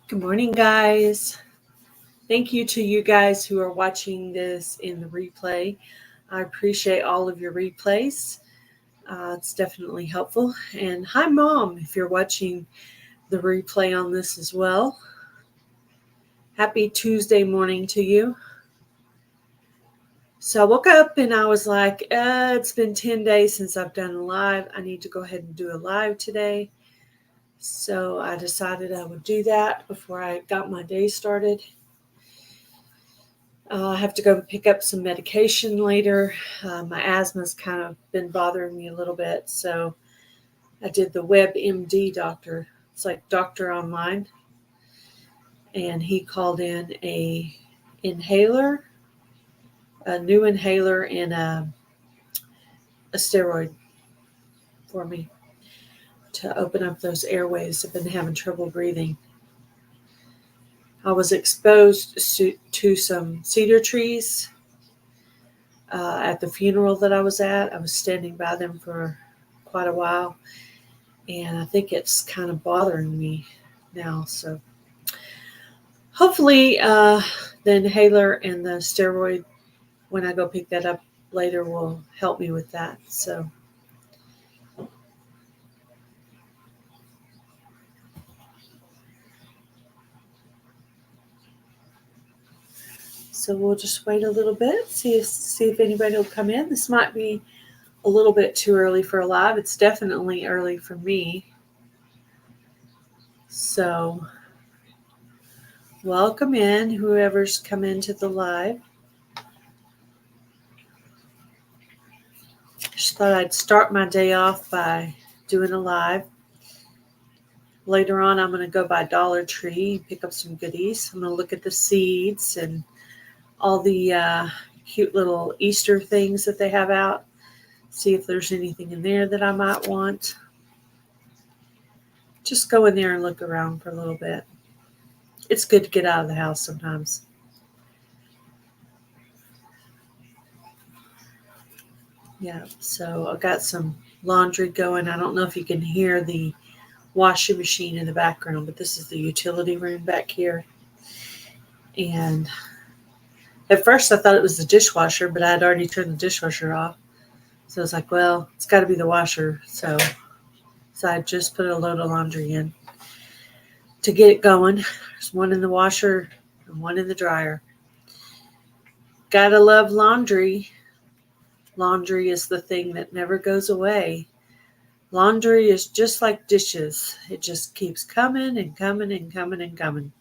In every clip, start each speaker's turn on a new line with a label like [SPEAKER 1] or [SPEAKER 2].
[SPEAKER 1] Good morning, guys. Thank you to you guys who are watching this in the replay. I appreciate all of your replays. It's definitely helpful. And hi, Mom, if you're watching the replay on this as well. Happy Tuesday morning to you. So I woke up and I was like, it's been 10 days since I've done a live. I need to go ahead and do a live today. So I decided I would do that before I got my day started. I have to go pick up some medication later. My asthma's kind of been bothering me a little bit. So I did the WebMD doctor. It's like doctor online. And he called in a new inhaler, and a steroid for me to open up those airways. I've been having trouble breathing. I was exposed to some cedar trees at the funeral that I was at. I was standing by them for quite a while, and I think it's kind of bothering me now. So hopefully the inhaler and the steroid, when I go pick that up later, will help me with that. So we'll just wait a little bit, see if anybody will come in. This might be a little bit too early for a live. It's definitely early for me. So welcome in, whoever's come into the live. Just thought I'd start my day off by doing a live. Later on, I'm going to go by Dollar Tree, pick up some goodies. I'm going to look at the seeds and all the cute little Easter things that they have out. See if there's anything in there that I might want. Just go in there and look around for a little bit. It's good to get out of the house sometimes. Yeah, so I got some laundry going. I don't know if you can hear the washing machine in the background, but this is the utility room back here. And at first I thought it was the dishwasher, but I had already turned the dishwasher off. So I was like, well, it's got to be the washer. So I just put a load of laundry in to get it going. There's one in the washer and one in the dryer. Gotta love laundry. Laundry is the thing that never goes away. Laundry is just like dishes. It just keeps coming and coming and coming and coming.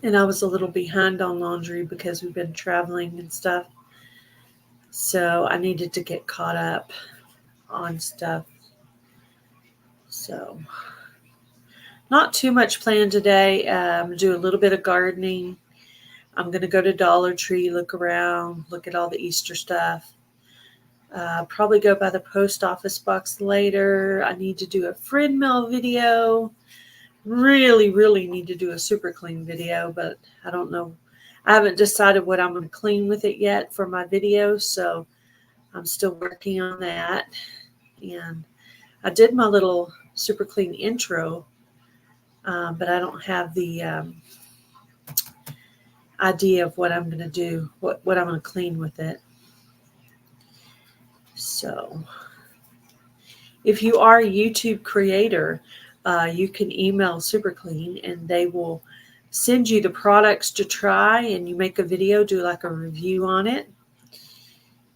[SPEAKER 1] And I was a little behind on laundry because we've been traveling and stuff. So I needed to get caught up on stuff. So not too much planned today. I'm going to do a little bit of gardening. I'm going to go to Dollar Tree, look around, look at all the Easter stuff. Probably go by the post office box later. I need to do a friend mail video. Really need to do a super clean video, but I don't know. I haven't decided what I'm going to clean with it yet for my video, so I'm still working on that. And I did my little super clean intro, but I don't have the idea of what I'm going to do, what I'm going to clean with it. So if you are a YouTube creator, you can email Super Clean and they will send you the products to try, and you make a video, do like a review on it.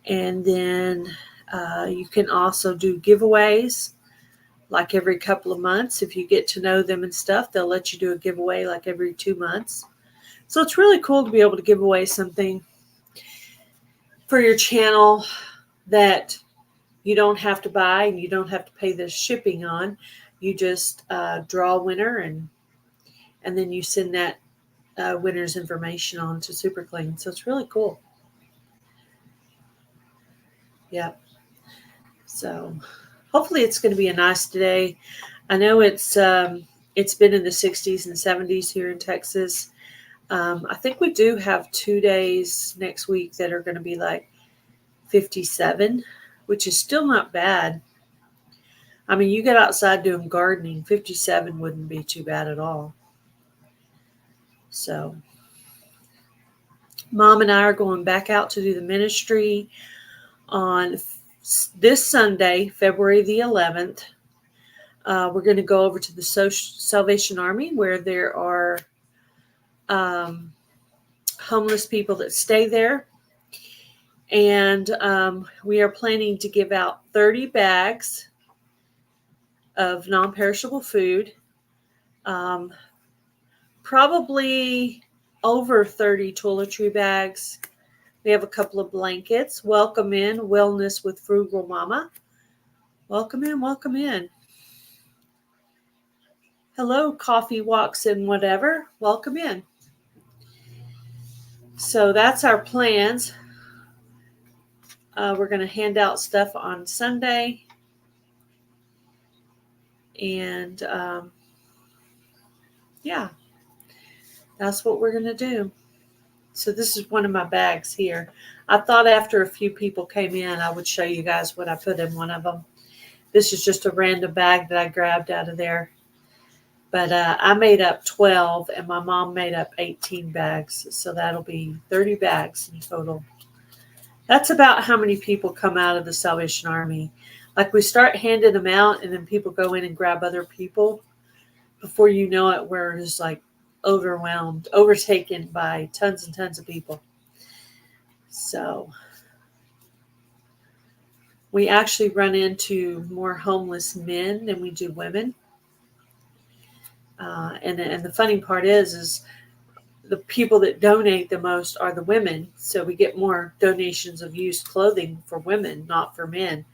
[SPEAKER 1] And then you can also do giveaways like every couple of months. If you get to know them and stuff, they'll let you do a giveaway like every 2 months. So it's really cool to be able to give away something for your channel that you don't have to buy and you don't have to pay the shipping on. You just draw a winner, and then you send that winner's information on to Super Clean. So it's really cool. Yeah. So hopefully it's going to be a nice day. I know it's been in the 60s and 70s here in Texas. I think we do have 2 days next week that are going to be like 57, which is still not bad. I mean, you get outside doing gardening, 57 wouldn't be too bad at all. So, Mom and I are going back out to do the ministry on this Sunday, February the 11th. We're going to go over to the Salvation Army, where there are homeless people that stay there. And we are planning to give out 30 bags of non-perishable food, probably over 30 toiletry bags. We have a couple of blankets. Welcome in, Wellness with Frugal Mama. Welcome in, welcome in. Hello, Coffee Walks and whatever. Welcome in. So that's our plans. We're going to hand out stuff on Sunday. And yeah, that's what we're going to do. So this is one of my bags here. I thought after a few people came in, I would show you guys what I put in one of them. This is just a random bag that I grabbed out of there. But I made up 12, and my mom made up 18 bags. So that'll be 30 bags in total. That's about how many people come out of the Salvation Army. Like, we start handing them out, and then people go in and grab other people. Before you know it, we're just like overwhelmed, overtaken by tons and tons of people. So we actually run into more homeless men than we do women. And the funny part is the people that donate the most are the women. So we get more donations of used clothing for women, not for men.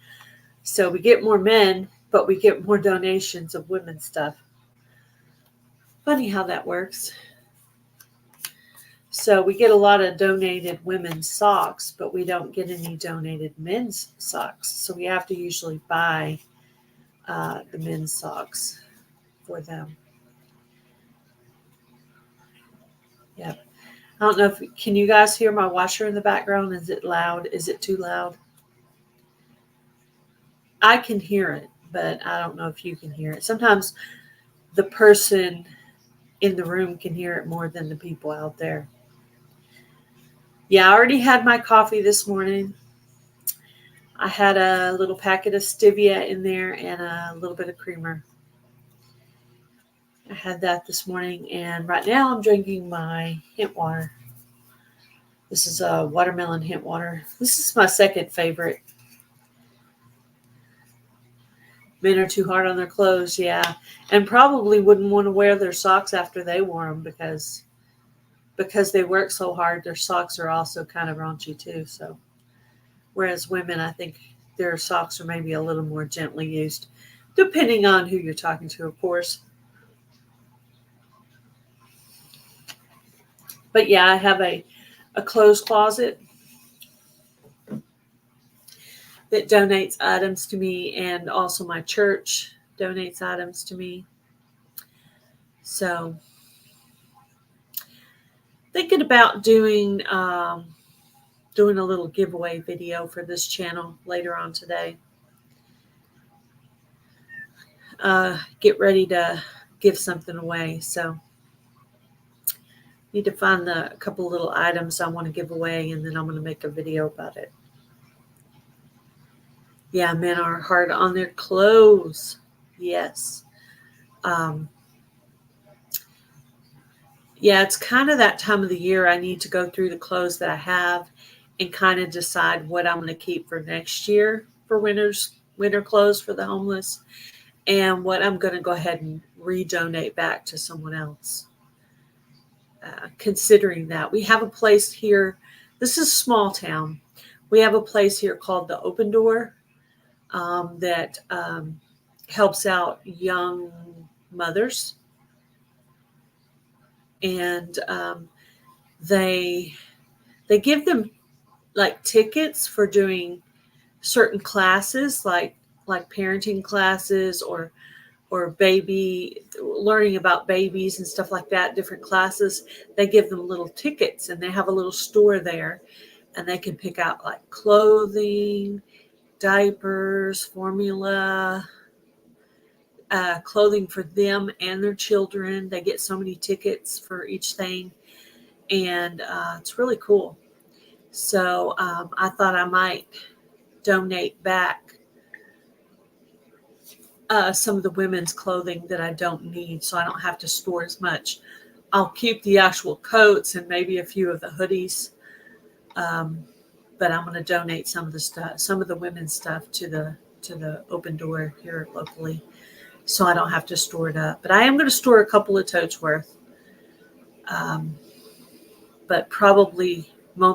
[SPEAKER 1] So we get more men, but we get more donations of women's stuff. Funny how that works. So we get a lot of donated women's socks, but we don't get any donated men's socks. So we have to usually buy the men's socks for them. Yep. I don't know if, can you guys hear my washer in the background? Is it loud? Is it too loud? I can hear it, but I don't know if you can hear it. Sometimes the person in the room can hear it more than the people out there. Yeah, I already had my coffee this morning. I had a little packet of stevia in there and a little bit of creamer. I had that this morning, and right now I'm drinking my hint water. This is a watermelon hint water. This is my second favorite. Men are too hard on their clothes, yeah. And probably wouldn't want to wear their socks after they wore them because they work so hard, their socks are also kind of raunchy too. So, whereas women, I think their socks are maybe a little more gently used, depending on who you're talking to, of course. But yeah, I have a clothes closet that donates items to me, and also my church donates items to me. So, thinking about doing a little giveaway video for this channel later on today. Get ready to give something away. So, need to find a couple little items I want to give away, and then I'm going to make a video about it. Yeah, men are hard on their clothes. Yes. Yeah, it's kind of that time of the year I need to go through the clothes that I have and kind of decide what I'm going to keep for next year for winter clothes for the homeless, and what I'm going to go ahead and redonate back to someone else. Considering that we have a place here, this is a small town. We have a place here called the Open Door that helps out young mothers. And they give them like tickets for doing certain classes, like parenting classes or baby learning about babies and stuff like that, different classes. They give them little tickets, and they have a little store there, and they can pick out like clothing, diapers, formula, clothing for them and their children. They get so many tickets for each thing, and it's really cool. So I thought I might donate back some of the women's clothing that I don't need, so I don't have to store as much. I'll keep the actual coats and maybe a few of the hoodies, but I'm going to donate some of the stuff, some of the women's stuff, to the Open Door here locally, so I don't have to store it up. But I am going to store a couple of totes worth, but probably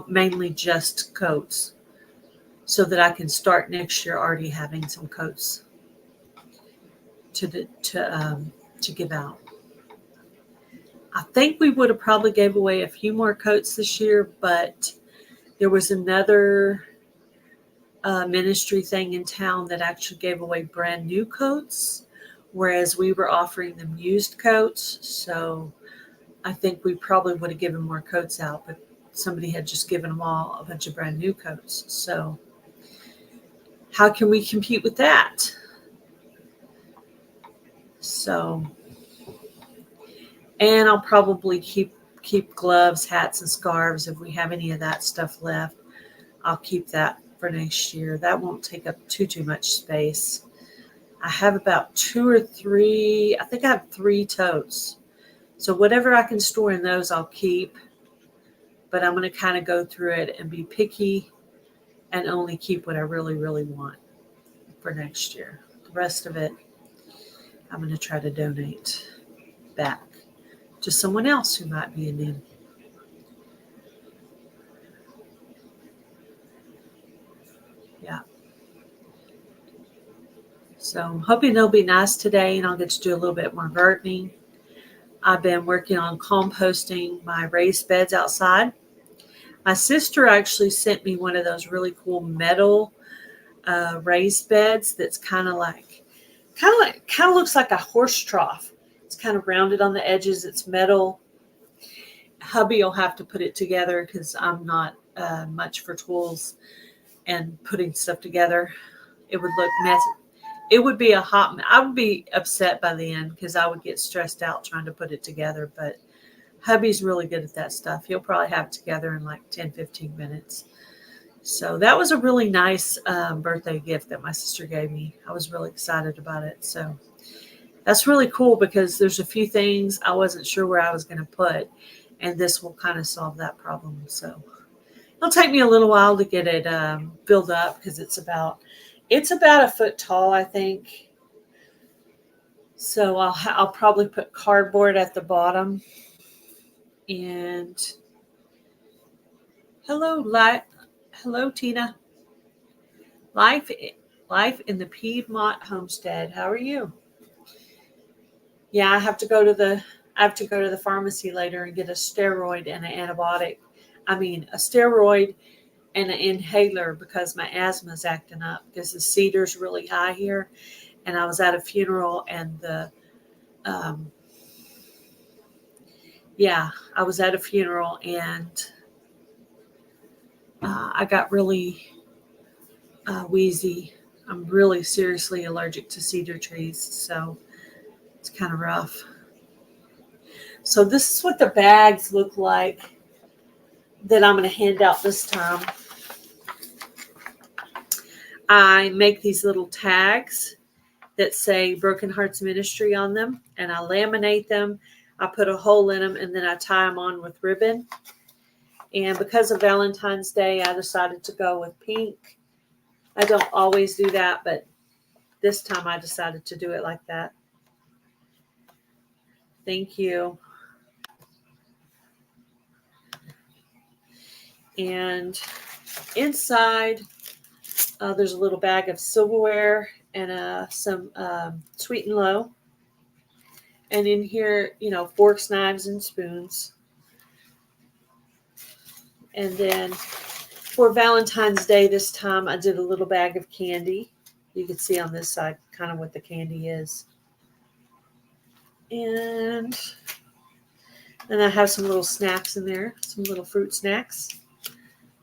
[SPEAKER 1] mainly just coats, so that I can start next year already having some coats to give out. I think we would have probably gave away a few more coats this year, but there was another ministry thing in town that actually gave away brand new coats, whereas we were offering them used coats. So I think we probably would have given more coats out, but somebody had just given them all a bunch of brand new coats. So how can we compete with that? So, and I'll probably keep gloves, hats, and scarves if we have any of that stuff left. I'll keep that for next year. That won't take up too much space. I have about 2 or 3. I think I have 3 totes. So whatever I can store in those, I'll keep. But I'm going to kind of go through it and be picky and only keep what I really, really want for next year. The rest of it, I'm going to try to donate back to someone else who might be in need. Yeah. So I'm hoping it'll be nice today, and I'll get to do a little bit more gardening. I've been working on composting my raised beds outside. My sister actually sent me one of those really cool metal raised beds that's kind of looks like a horse trough. It's kind of rounded on the edges. It's metal. Hubby will have to put it together because I'm not much for tools and putting stuff together. It would look messy. It would be I would be upset by the end because I would get stressed out trying to put it together. But hubby's really good at that stuff. He'll probably have it together in like 10, 15 minutes. So that was a really nice birthday gift that my sister gave me. I was really excited about it. So that's really cool because there's a few things I wasn't sure where I was going to put, and this will kind of solve that problem. So it'll take me a little while to get it filled up because it's about a foot tall, I think. So I'll probably put cardboard at the bottom. And hello, Tina. Life in the Piedmont homestead. How are you? Yeah, I have to go to the pharmacy later and get a steroid and an antibiotic. A steroid and an inhaler because my asthma is acting up because the cedar's really high here. And I was at a funeral and I was at a funeral and I got really wheezy. I'm really seriously allergic to cedar trees, so it's kind of rough. So this is what the bags look like that I'm going to hand out this time. I make these little tags that say Broken Hearts Ministry on them, and I laminate them. I put a hole in them, and then I tie them on with ribbon. And because of Valentine's Day, I decided to go with pink. I don't always do that, but this time I decided to do it like that. Thank you. And inside, there's a little bag of silverware and some Sweet and Low. And in here, forks, knives, and spoons. And then for Valentine's Day this time, I did a little bag of candy. You can see on this side kind of what the candy is. And then I have some little snacks in there, some little fruit snacks.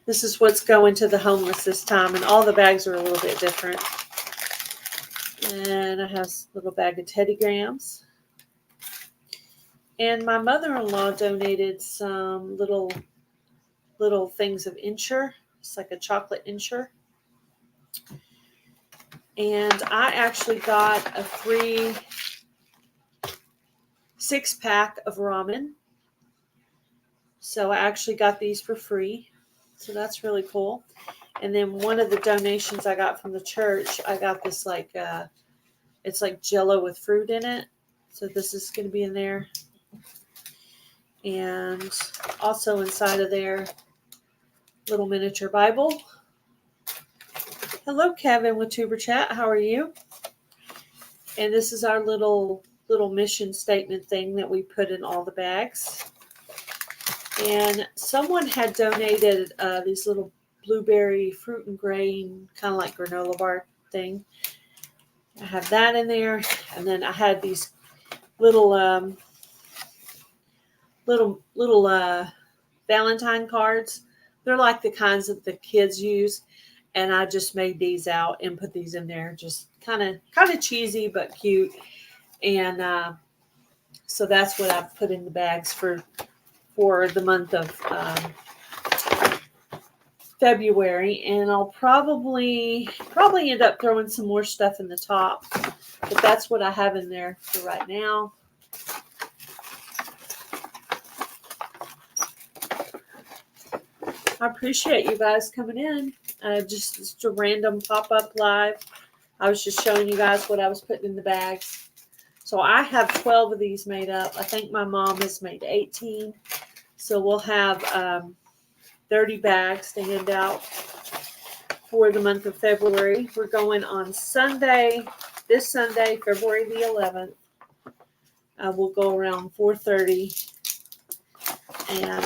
[SPEAKER 1] This is what's going to the homeless this time, and all the bags are a little bit different. And I have a little bag of Teddy Grahams. And my mother-in-law donated some little things of Ensure. It's like a chocolate Ensure. And I actually got a free 6-pack of ramen. So I actually got these for free. So that's really cool. And then one of the donations I got from the church, I got this it's like Jell-O with fruit in it. So this is going to be in there. And also inside of there, little miniature Bible. Hello, Kevin with Tuber Chat. How are you? And this is our little mission statement thing that we put in all the bags. And someone had donated these little blueberry fruit and grain, kind of like granola bar thing. I have that in there. And then I had these little Valentine cards. They're like the kinds that the kids use. And I just made these out and put these in there. Just kind of cheesy, but cute. And so that's what I've put in the bags for the month of February. And I'll probably end up throwing some more stuff in the top. But that's what I have in there for right now. I appreciate you guys coming in. Just a random pop-up live. I was just showing you guys what I was putting in the bags. So I have 12 of these made up. I think my mom has made 18. So we'll have 30 bags to hand out for the month of February. We're going on Sunday, this Sunday, February the 11th. We'll go around 4:30. And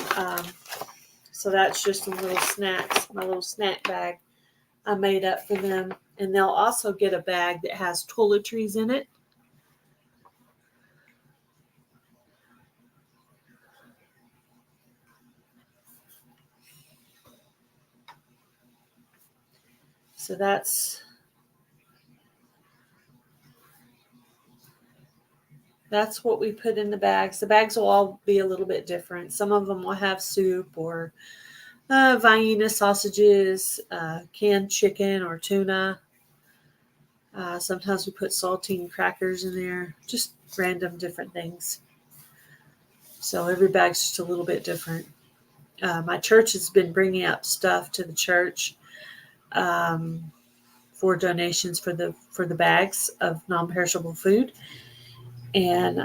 [SPEAKER 1] so that's just some little snacks, my little snack bag I made up for them. And they'll also get a bag that has toiletries in it. So that's what we put in the bags. The bags will all be a little bit different. Some of them will have soup or Vienna sausages, canned chicken or tuna. Sometimes we put saltine crackers in there, just random different things. So every bag's just a little bit different. My church has been bringing up stuff to the church for donations for the bags of non-perishable food. And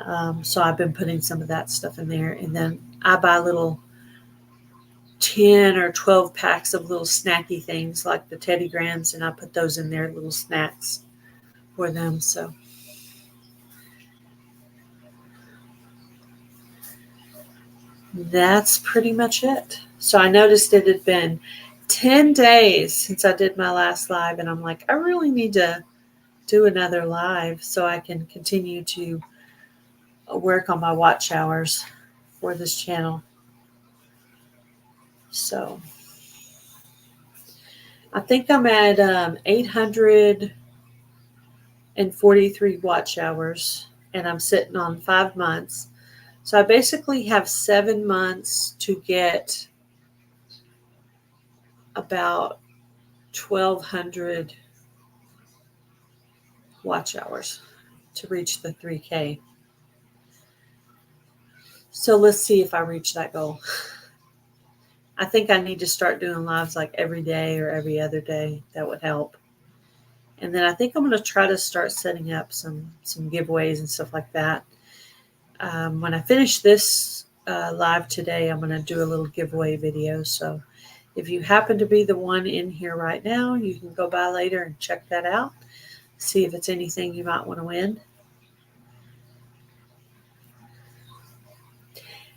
[SPEAKER 1] so I've been putting some of that stuff in there. And then I buy little 10 or 12 packs of little snacky things like the Teddy Grahams, and I put those in there, little snacks for them. So that's pretty much it. So I noticed it had been 10 days since I did my last live, and I'm like, I really need to do another live so I can continue to work on my watch hours for this channel. So I think I'm at 843 watch hours, and I'm sitting on 5 months. So I basically have 7 months to get about 1,200 watch hours to reach the 3K. So let's see if I reach that goal. I think I need to start doing lives like every day or every other day. That would help. And then I think I'm going to try to start setting up some giveaways and stuff like that. When I finish this live today, I'm going to do a little giveaway video. So if you happen to be the one in here right now, you can go by later and check that out. See if it's anything you might want to win.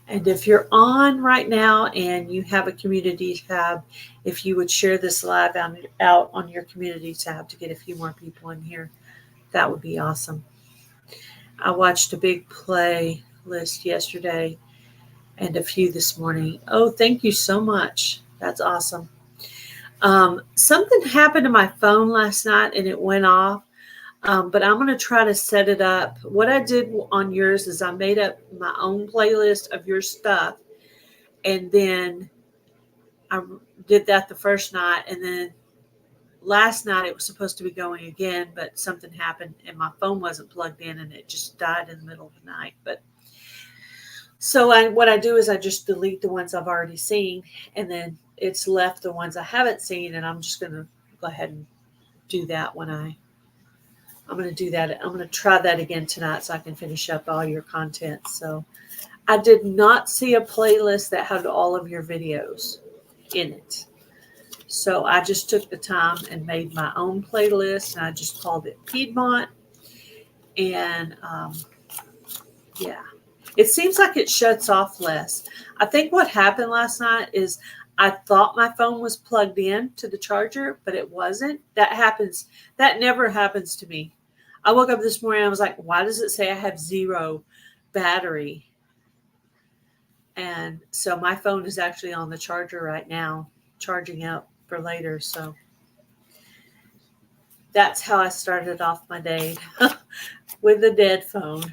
[SPEAKER 1] And if you're on right now and you have a community tab, if you would share this live out on your community tab to get a few more people in here, that would be awesome. I watched a big play list yesterday and a few this morning. Oh, thank you so much. That's awesome. Something happened to my phone last night and it went off. But I'm going to try to set it up. What I did on yours is I made up my own playlist of your stuff. And then I did that the first night. And then last night it was supposed to be going again, but something happened and my phone wasn't plugged in and it just died in the middle of the night. But so what I do is I just delete the ones I've already seen, and then it's left the ones I haven't seen, and I'm just going to go ahead and do that I'm going to do that. I'm going to try that again tonight so I can finish up all your content. So I did not see a playlist that had all of your videos in it. So I just took the time and made my own playlist, and I just called it Piedmont. And yeah, it seems like it shuts off less. I think what happened last night is I thought my phone was plugged in to the charger, but it wasn't. That happens. That never happens to me. I woke up this morning and I was like, why does it say I have 0 battery? And so my phone is actually on the charger right now, charging up for later. So that's how I started off my day with a dead phone.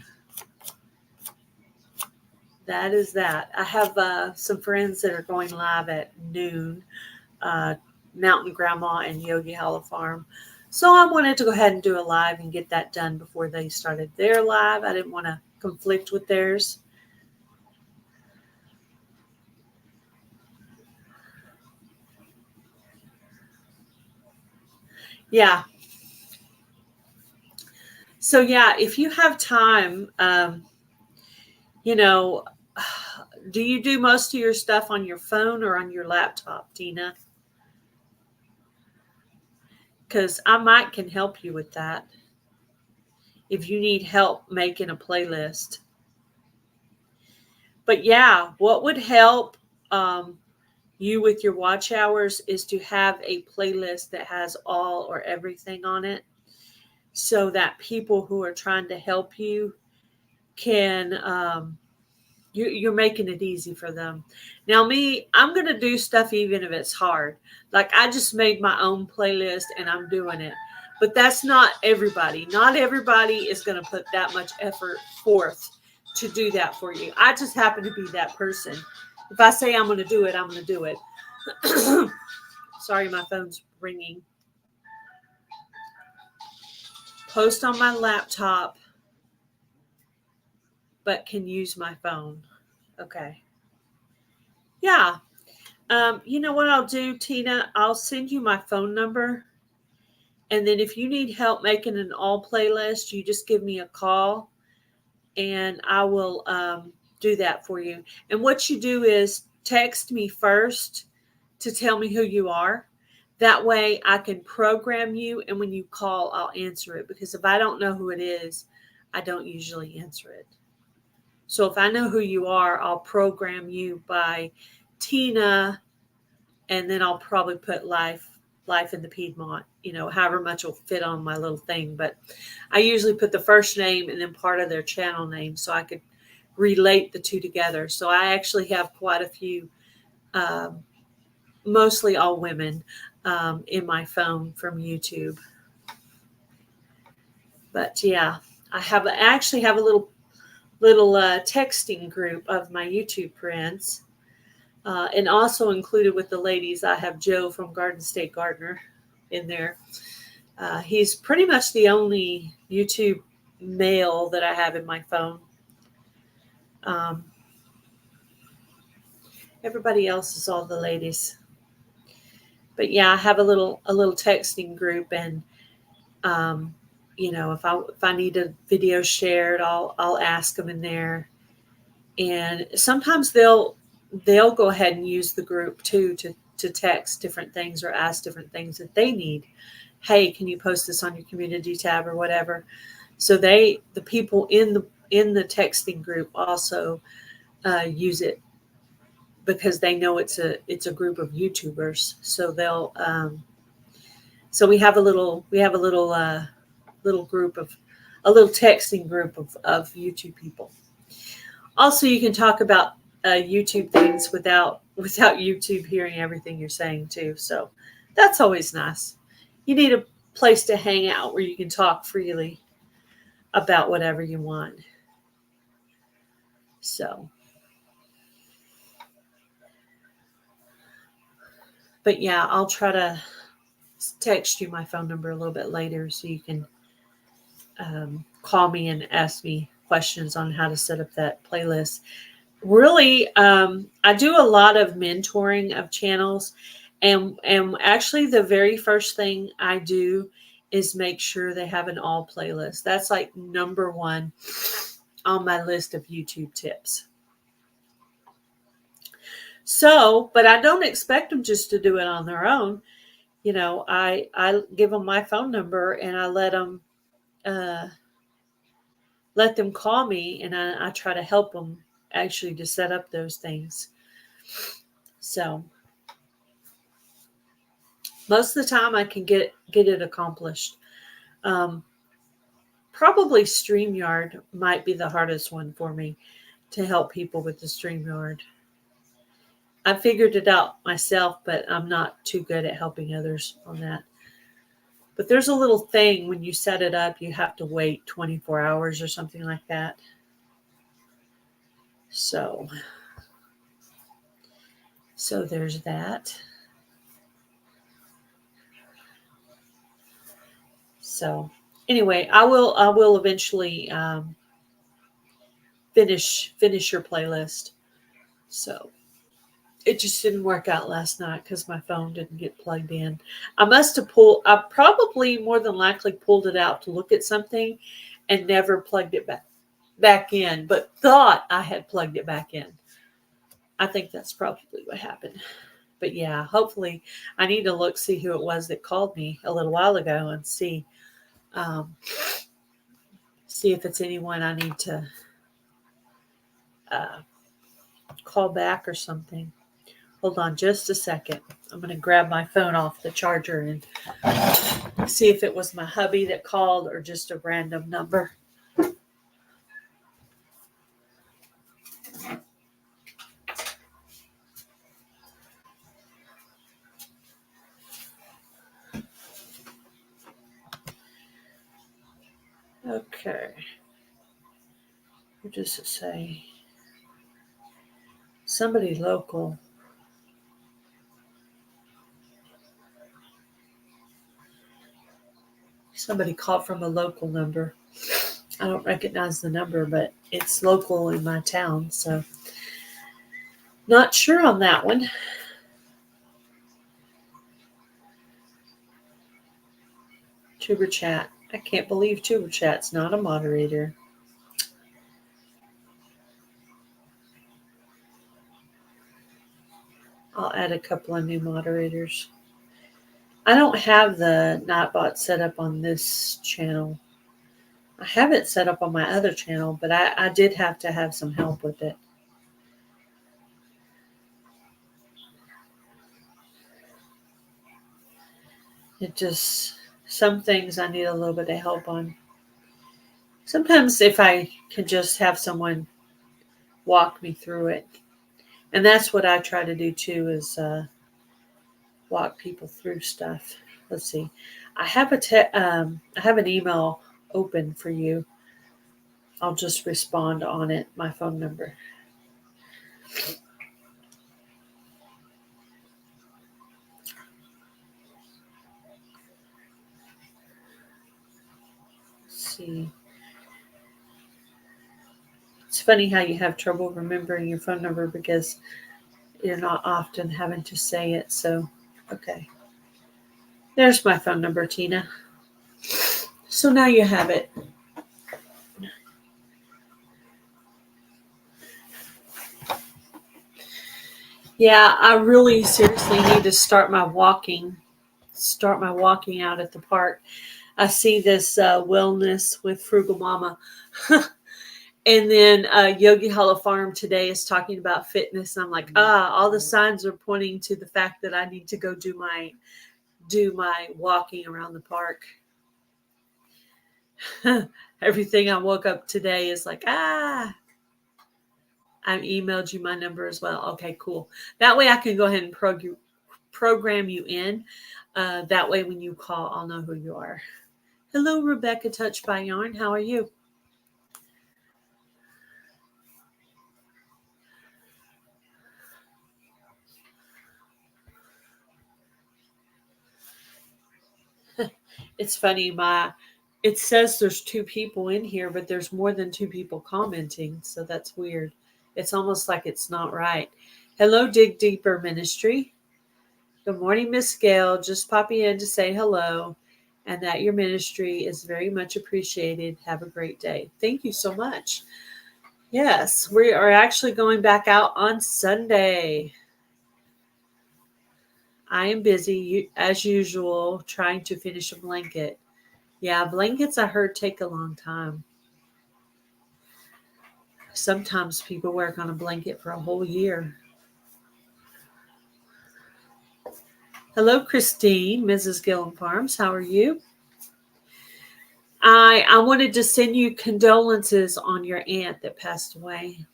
[SPEAKER 1] That is that. I have some friends that are going live at noon, Mountain Grandma and Yogi Hollow Farm. So I wanted to go ahead and do a live and get that done before they started their live. I didn't want to conflict with theirs. Yeah. So yeah, if you have time, do you do most of your stuff on your phone or on your laptop, Tina? Because I might can help you with that if you need help making a playlist. But yeah, what would help you with your watch hours is to have a playlist that has all or everything on it, so that people who are trying to help you can you're making it easy for them. Now me, I'm going to do stuff even if it's hard. Like I just made my own playlist and I'm doing it. But that's not everybody. Not everybody is going to put that much effort forth to do that for you. I just happen to be that person. If I say I'm going to do it, I'm going to do it. Sorry, my phone's ringing. Post on my laptop, but can use my phone. Okay. Yeah. You know what I'll do, Tina? I'll send you my phone number. And then if you need help making an all playlist, you just give me a call and I will do that for you. And what you do is text me first to tell me who you are. That way I can program you. And when you call, I'll answer it. Because if I don't know who it is, I don't usually answer it. So if I know who you are, I'll program you by Tina, and then I'll probably put life in the Piedmont, however much will fit on my little thing. But I usually put the first name and then part of their channel name so I could relate the two together. So I actually have quite a few, mostly all women, in my phone from YouTube. But yeah, I actually have a little texting group of my YouTube friends. And also included with the ladies, I have Joe from Garden State Gardener in there. He's pretty much the only YouTube male that I have in my phone. Everybody else is all the ladies. But yeah, I have a little texting group, and if I need a video shared, I'll ask them in there, and sometimes they'll go ahead and use the group too to text different things or ask different things that they need. Hey, can you post this on your community tab or whatever? So the people in the texting group also use it because they know it's a group of YouTubers. So they'll so we have a little group of a little texting group of YouTube people. Also, you can talk about YouTube things without YouTube hearing everything you're saying too. So that's always nice. You need a place to hang out where you can talk freely about whatever you want. So, but yeah, I'll try to text you my phone number a little bit later so you can call me and ask me questions on how to set up that playlist. Really, I do a lot of mentoring of channels, and actually the very first thing I do is make sure they have an all playlist. That's like number one on my list of YouTube tips. So, but I don't expect them just to do it on their own. You know, I give them my phone number and I let them call me, and I try to help them actually to set up those things. So most of the time I can get it accomplished. Probably StreamYard might be the hardest one for me to help people with the StreamYard. I figured it out myself, but I'm not too good at helping others on that. But there's a little thing when you set it up, you have to wait 24 hours or something like that. So there's that. So anyway, I will eventually finish your playlist. So it just didn't work out last night because my phone didn't get plugged in. I probably more than likely pulled it out to look at something and never plugged it back in, but thought I had plugged it back in. I think that's probably what happened. But yeah, hopefully I need to see who it was that called me a little while ago and see if it's anyone I need to call back or something. Hold on just a second. I'm going to grab my phone off the charger and see if it was my hubby that called or just a random number. Okay. What does it say? Somebody local. Somebody called from a local number. I don't recognize the number, but it's local in my town, so not sure on that one. Tuber Chat. I can't believe Tuber Chat's not a moderator. I'll add a couple of new moderators. I don't have the Nightbot set up on this channel. I have it set up on my other channel, but I did have to have some help with it. Some things I need a little bit of help on. Sometimes if I can just have someone walk me through it. And that's what I try to do too, is walk people through stuff. Let's see. I have an email open for you. I'll just respond on it, my phone number. Let's see. It's funny how you have trouble remembering your phone number because you're not often having to say it. So, okay. There's my phone number, Tina. So now you have it. Yeah, I really seriously need to start my walking out at the park. I see this wellness with Frugal Mama. And then Yogi Hollow Farm today is talking about fitness. And I'm like, all the signs are pointing to the fact that I need to go do my walking around the park. Everything I woke up today is like, I emailed you my number as well. Okay, cool. That way I can go ahead and program you in. That way when you call, I'll know who you are. Hello, Rebecca Touched by Yarn. How are you? It's funny, it says there's 2 people in here, but there's more than 2 people commenting, so that's weird. It's almost like it's not right. Hello, Dig Deeper Ministry. Good morning, Miss Gail. Just popping in to say hello and that your ministry is very much appreciated. Have a great day. Thank you so much. Yes, we are actually going back out on Sunday. I am busy, as usual, trying to finish a blanket. Yeah, blankets, I heard, take a long time. Sometimes people work on a blanket for a whole year. Hello, Christine, Mrs. Gillum Farms. How are you? I wanted to send you condolences on your aunt that passed away.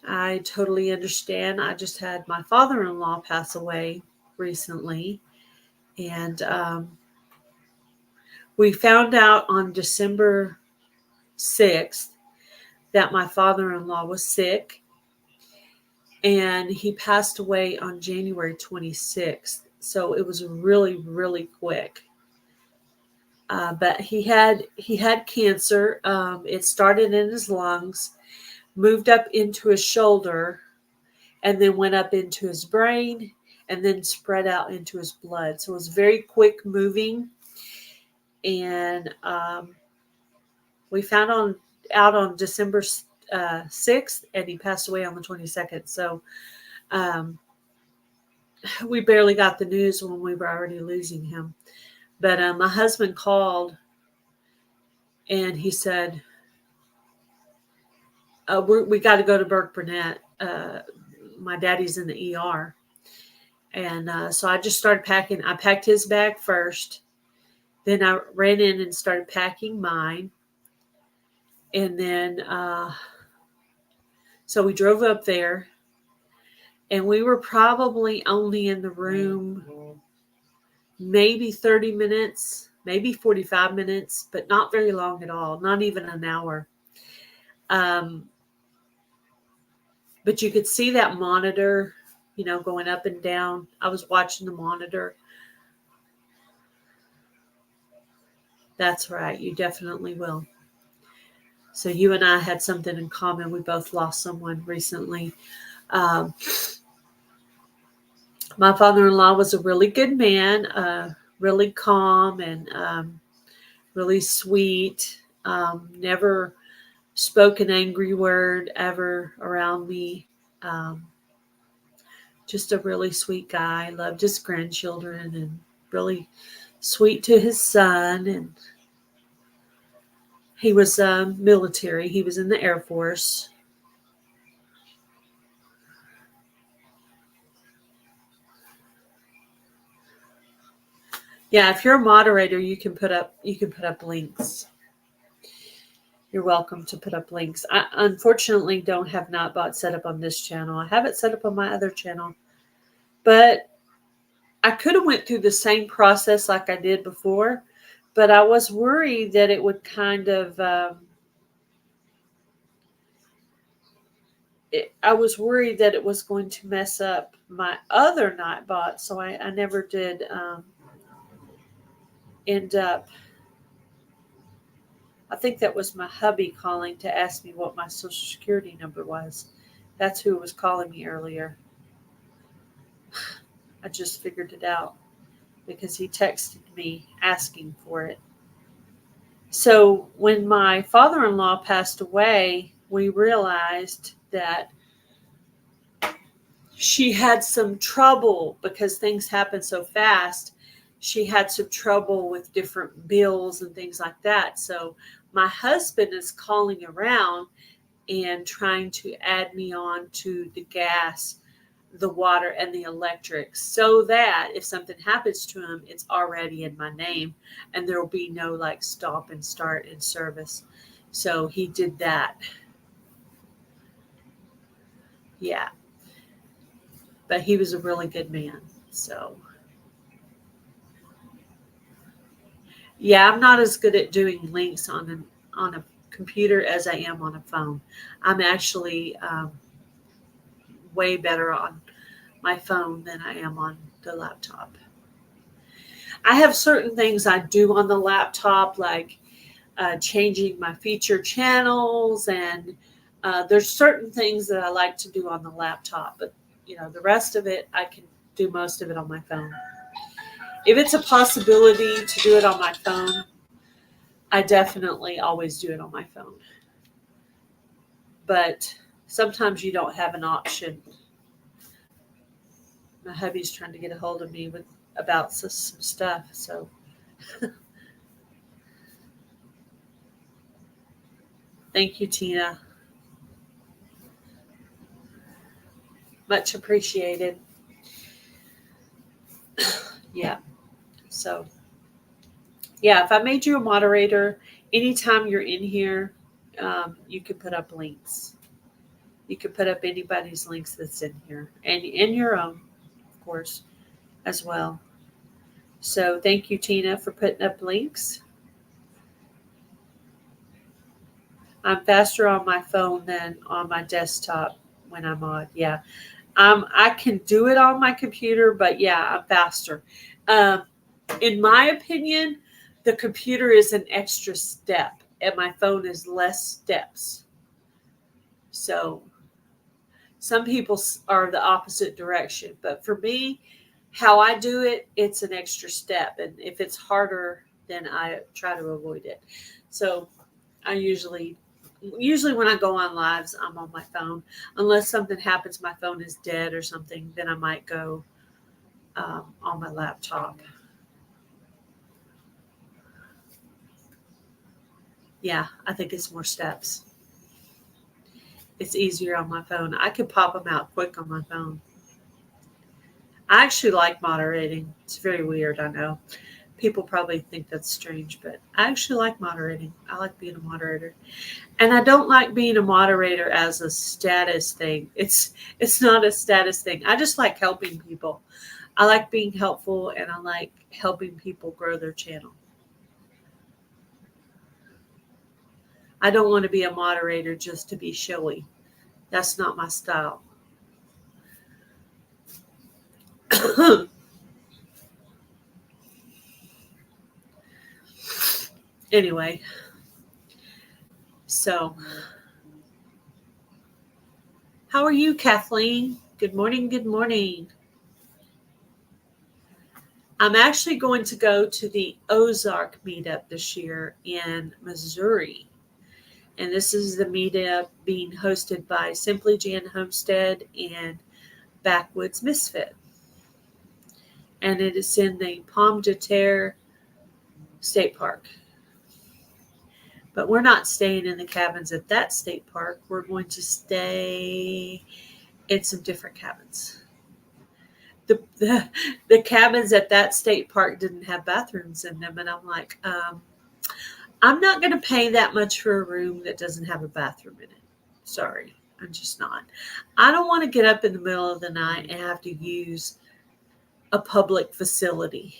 [SPEAKER 1] I totally understand. I just had my father-in-law pass away recently, and we found out on December 6th that my father-in-law was sick, and he passed away on January 26th. So it was really, really quick. But he had cancer. It started in his lungs, moved up into his shoulder, and then went up into his brain, and then spread out into his blood. So it was very quick moving. And we found out on December 6th, and he passed away on the 22nd. So we barely got the news when we were already losing him. But my husband called, and he said, we got to go to Breckenridge. My daddy's in the ER. And so I just started packing. I packed his bag first. Then I ran in and started packing mine. And then, so we drove up there. And we were probably only in the room maybe 30 minutes, maybe 45 minutes, but not very long at all, not even an hour. But you could see that monitor, going up and down. I was watching the monitor. That's right. You definitely will. So you and I had something in common. We both lost someone recently. My father-in-law was a really good man, really calm and really sweet. Never spoke an angry word ever around me. Just a really sweet guy. Loved his grandchildren and really sweet to his son. And he was military. He was in the Air Force. Yeah, if you're a moderator, you can put up links. You're welcome to put up links. I unfortunately don't have Nightbot set up on this channel. I have it set up on my other channel. But I could have went through the same process like I did before, but I was worried that it would kind of I was worried that it was going to mess up my other Nightbot, so I never did end up. I think that was my hubby calling to ask me what my Social Security number was. That's who was calling me earlier. I just figured it out because he texted me asking for it. So when my father-in-law passed away, we realized that she had some trouble because things happened so fast. She had some trouble with different bills and things like that. So my husband is calling around and trying to add me on to the gas, the water, and the electric, so that if something happens to him, it's already in my name and there will be no stop and start in service. So he did that. Yeah. but he was a really good man. So, yeah, I'm not as good at doing links on a computer as I am on a phone. I'm actually way better on my phone than I am on the laptop. I have certain things I do on the laptop, like changing my feature channels, and there's certain things that I like to do on the laptop, but the rest of it, I can do most of it on my phone. If it's a possibility to do it on my phone, I definitely always do it on my phone. But sometimes you don't have an option. My hubby's trying to get a hold of me about some stuff, so thank you, Tina. Much appreciated. Yeah. So, yeah, if I made you a moderator, anytime you're in here, you could put up links. You could put up anybody's links that's in here, and in your own, of course, as well. So thank you, Tina, for putting up links. I'm faster on my phone than on my desktop when I'm on. Yeah. I can do it on my computer, but yeah, I'm faster. In my opinion, the computer is an extra step and my phone is less steps. So some people are the opposite direction, but for me, how I do it, it's an extra step. And if it's harder, then I try to avoid it. So I usually when I go on lives, I'm on my phone. Unless something happens, my phone is dead or something, then I might go on my laptop. Yeah, I think it's more steps. It's easier on my phone. I could pop them out quick on my phone. I actually like moderating. It's very weird, I know. People probably think that's strange, but I actually like moderating. I like being a moderator. And I don't like being a moderator as a status thing. It's not a status thing. I just like helping people. I like being helpful, and I like helping people grow their channel. I don't want to be a moderator just to be showy. That's not my style. Anyway, so how are you, Kathleen? Good morning. Good morning. I'm actually going to go to the Ozark meetup this year in Missouri. And this is the meetup being hosted by Simply Jan Homestead and Backwoods Misfit. And it is in the Pomme de Terre State Park. But we're not staying in the cabins at that state park. We're going to stay in some different cabins. The cabins at that state park didn't have bathrooms in them. And I'm like, I'm not going to pay that much for a room that doesn't have a bathroom in it. Sorry, I'm just not. I don't want to get up in the middle of the night and have to use a public facility.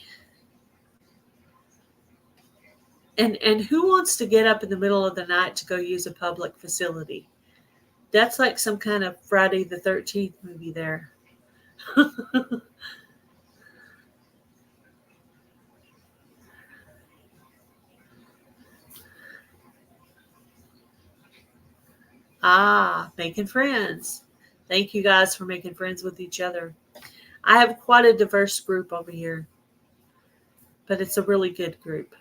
[SPEAKER 1] And who wants to get up in the middle of the night to go use a public facility? That's like some kind of Friday the 13th movie there. Making friends. Thank you guys for making friends with each other. I have quite a diverse group over here, but it's a really good group.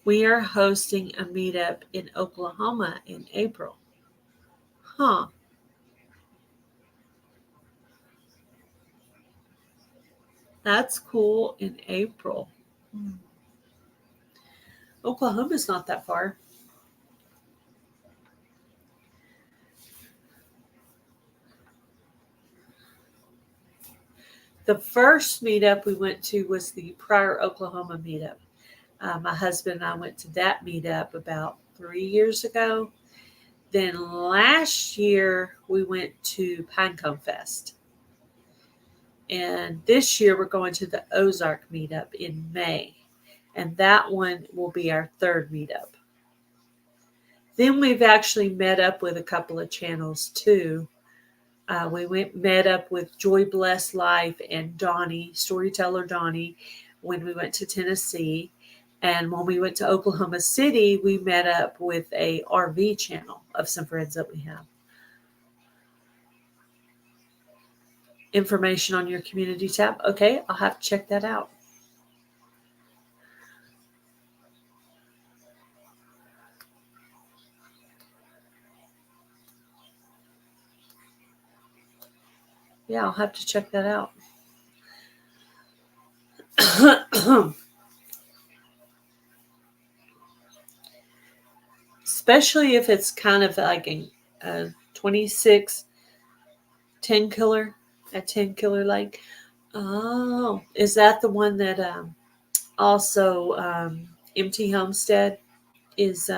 [SPEAKER 1] We are hosting a meetup in Oklahoma in April. Huh. That's cool, in April. Oklahoma's not that far. The first meetup we went to was the Pryor, Oklahoma meetup. My husband and I went to that meetup about 3 years ago. Then last year we went to Pinecone Fest. And this year we're going to the Ozark meetup in May. And that one will be our third meetup. Then we've actually met up with a couple of channels too. We met up with Joy Bless Life and Donnie, Storyteller Donnie, when we went to Tennessee. And when we went to Oklahoma City, we met up with a RV channel of some friends that we have. Information on your community tab. Okay, I'll have to check that out. Yeah, I'll have to check that out. Especially if it's kind of like a 26 10 killer at 10 Killer Lake. Oh, is that the one that also MT Homestead is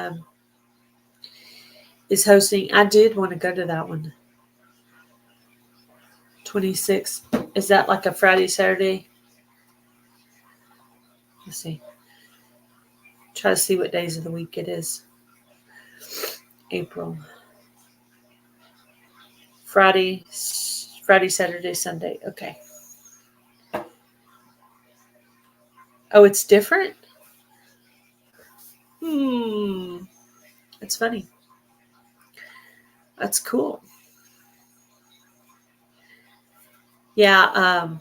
[SPEAKER 1] hosting? I did want to go to that one. 26. Is that like a Friday, Saturday? Let's see. Try to see what days of the week it is. April. Friday, Saturday, Sunday. Okay. Oh, it's different? That's funny. That's cool. Yeah,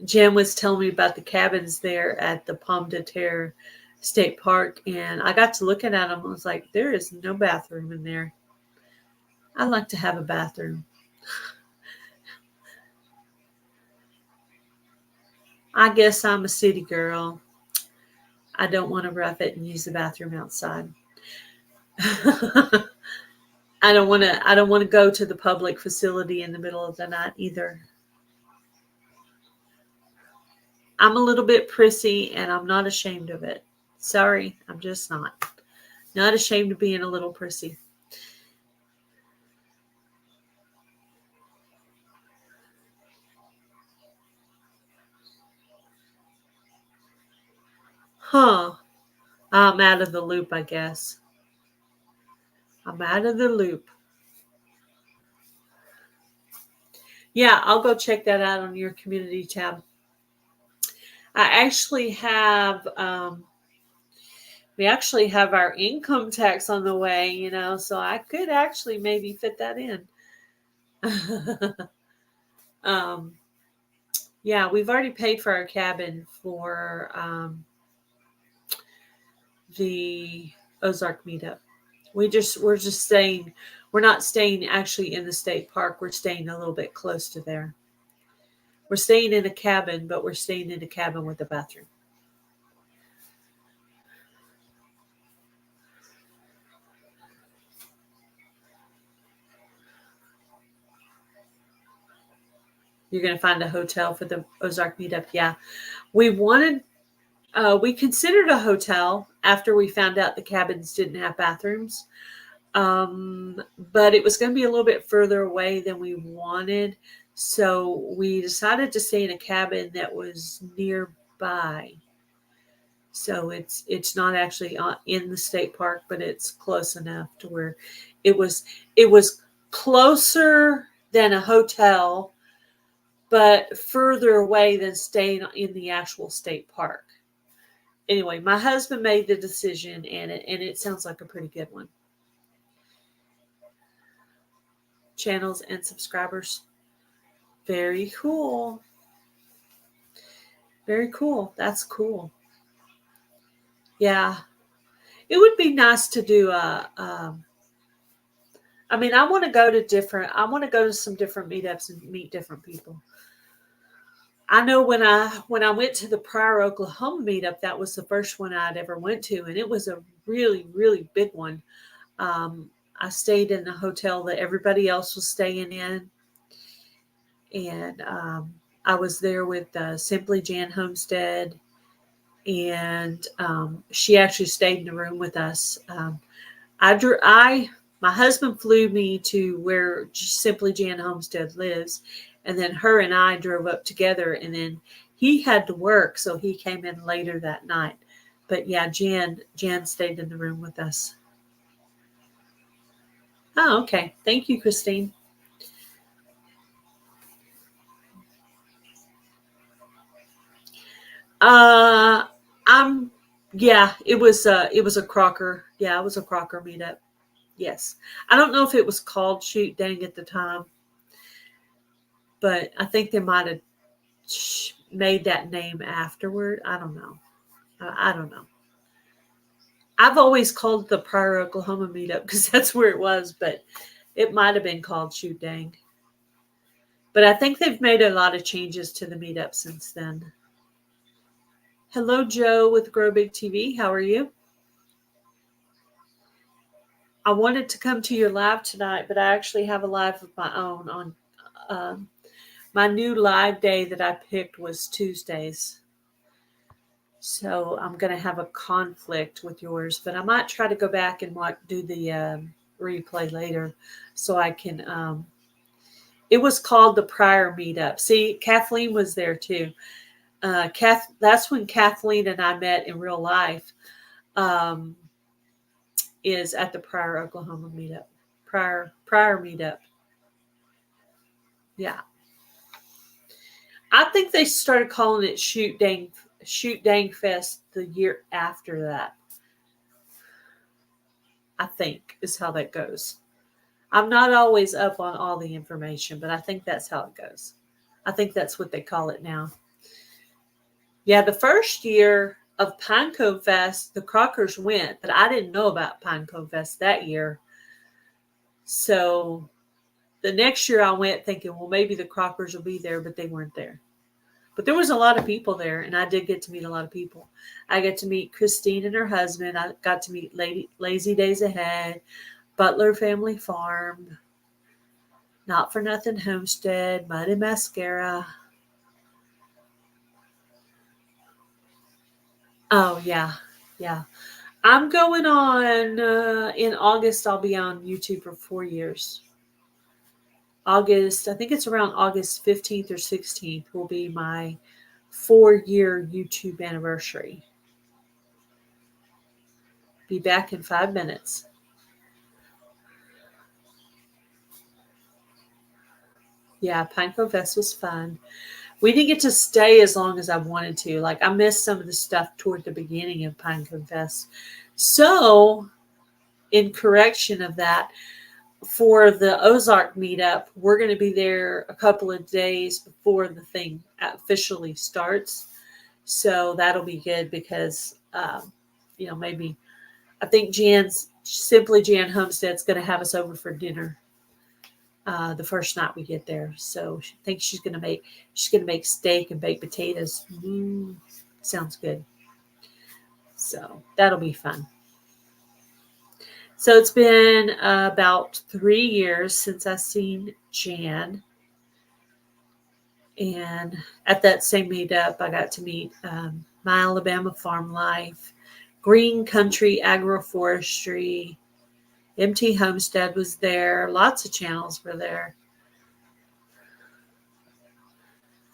[SPEAKER 1] Jen was telling me about the cabins there at the Pomme de Terre State Park, and I got to looking at them. I was like, there is no bathroom in there. I'd like to have a bathroom. I guess I'm a city girl. I don't want to rough it and use the bathroom outside. I don't want to go to the public facility in the middle of the night either. I'm a little bit prissy and I'm not ashamed of it. Sorry, I'm just not. Not ashamed of being a little prissy. Huh. I'm out of the loop, I guess. I'm out of the loop. Yeah, I'll go check that out on your community tab. I actually have, we actually have our income tax on the way, so I could actually maybe fit that in. Yeah, we've already paid for our cabin for the Ozark meetup. We're just staying. We're not staying actually in the state park. We're staying a little bit close to there. We're staying in a cabin, but we're staying in a cabin with a bathroom. You're going to find a hotel for the Ozark meetup. Yeah, we considered a hotel after we found out the cabins didn't have bathrooms. But it was going to be a little bit further away than we wanted. So we decided to stay in a cabin that was nearby. So it's not actually in the state park, but it's close enough to where it was closer than a hotel, but further away than staying in the actual state park. Anyway, my husband made the decision, and it sounds like a pretty good one. Channels and subscribers. Very cool. Very cool. That's cool. Yeah. It would be nice to do I want to go to some different meetups and meet different people. I know when I went to the Pryor, Oklahoma meetup, that was the first one I'd ever went to, and it was a really, really big one. I stayed in the hotel that everybody else was staying in. And I was there with Simply Jan Homestead and she actually stayed in the room with us. My husband flew me to where Simply Jan Homestead lives, and then her and I drove up together, and then he had to work, so he came in later that night. But yeah, Jan stayed in the room with us. Oh, okay. Thank you, Christine. It was a Crocker. Yeah, it was a Crocker meetup. Yes. I don't know if it was called Shoot Dang at the time, but I think they might have made that name afterward. I don't know. I don't know. I've always called it the Pryor, Oklahoma meetup because that's where it was, but it might have been called Shoot Dang. But I think they've made a lot of changes to the meetup since then. Hello, Joe with Grow Big TV. How are you? I wanted to come to your live tonight, but I actually have a live of my own on my new live day that I picked was Tuesdays. So I'm going to have a conflict with yours, but I might try to go back and do the replay later so I can. It was called the Pryor Meetup. See, Kathleen was there too. That's when Kathleen and I met in real life. Is at the Pryor, Oklahoma meetup. Pryor meetup. Yeah. I think they started calling it Shoot Dang Fest the year after that. I think is how that goes. I'm not always up on all the information, but I think that's how it goes. I think that's what they call it now. Yeah, the first year of Pinecone Fest, the Crockers went, but I didn't know about Pinecone Fest that year. So the next year I went thinking, well, maybe the Crockers will be there, but they weren't there. But there was a lot of people there, and I did get to meet a lot of people. I got to meet Christine and her husband. I got to meet Lazy Days Ahead, Butler Family Farm, Not For Nothing Homestead, Mud and Mascara. Oh, yeah. Yeah. I'm going on, in August, I'll be on YouTube for 4 years. August, I think it's around August 15th or 16th will be my 4-year YouTube anniversary. Be back in 5 minutes. Yeah, Pinecone Fest was fun. We didn't get to stay as long as I wanted to. Like, I missed some of the stuff toward the beginning of Pinecone Fest. So, in correction of that, for the Ozark meetup, we're going to be there a couple of days before the thing officially starts. So that'll be good because, maybe I think Simply Jan Homestead's going to have us over for dinner the first night we get there. So I think she's going to make steak and baked potatoes. Sounds good. So that'll be fun. So it's been about 3 years since I've seen Jan. And at that same meetup, I got to meet My Alabama Farm Life, Green Country Agroforestry, MT Homestead was there. Lots of channels were there.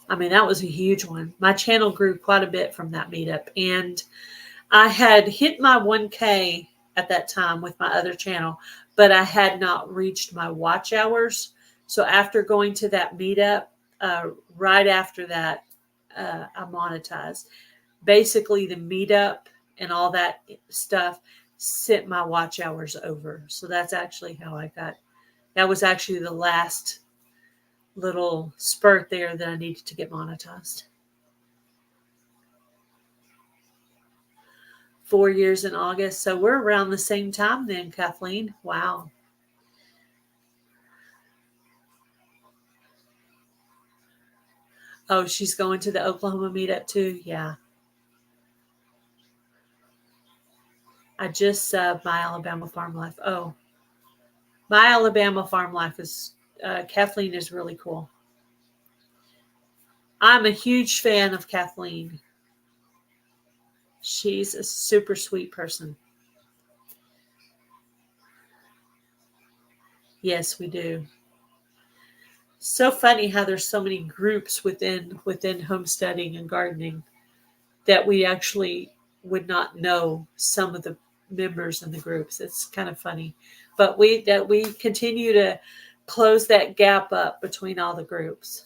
[SPEAKER 1] I mean, that was a huge one. My channel grew quite a bit from that meetup. And I had hit my 1K at that time with my other channel, but I had not reached my watch hours. So after going to that meetup, right after that, I monetized. Basically, the meetup and all that stuff sent my watch hours over. So that's actually how I got. That was actually the last little spurt there that I needed to get monetized. 4 years in August. So we're around the same time then, Kathleen. Wow. Oh, she's going to the Oklahoma meetup too? Yeah. I just subbed My Alabama Farm Life. Oh, My Alabama Farm Life is, Kathleen is really cool. I'm a huge fan of Kathleen. She's a super sweet person. Yes, we do. So funny how there's so many groups within homesteading and gardening that we actually would not know some of the members in the groups. It's kind of funny, but we continue to close that gap up between all the groups.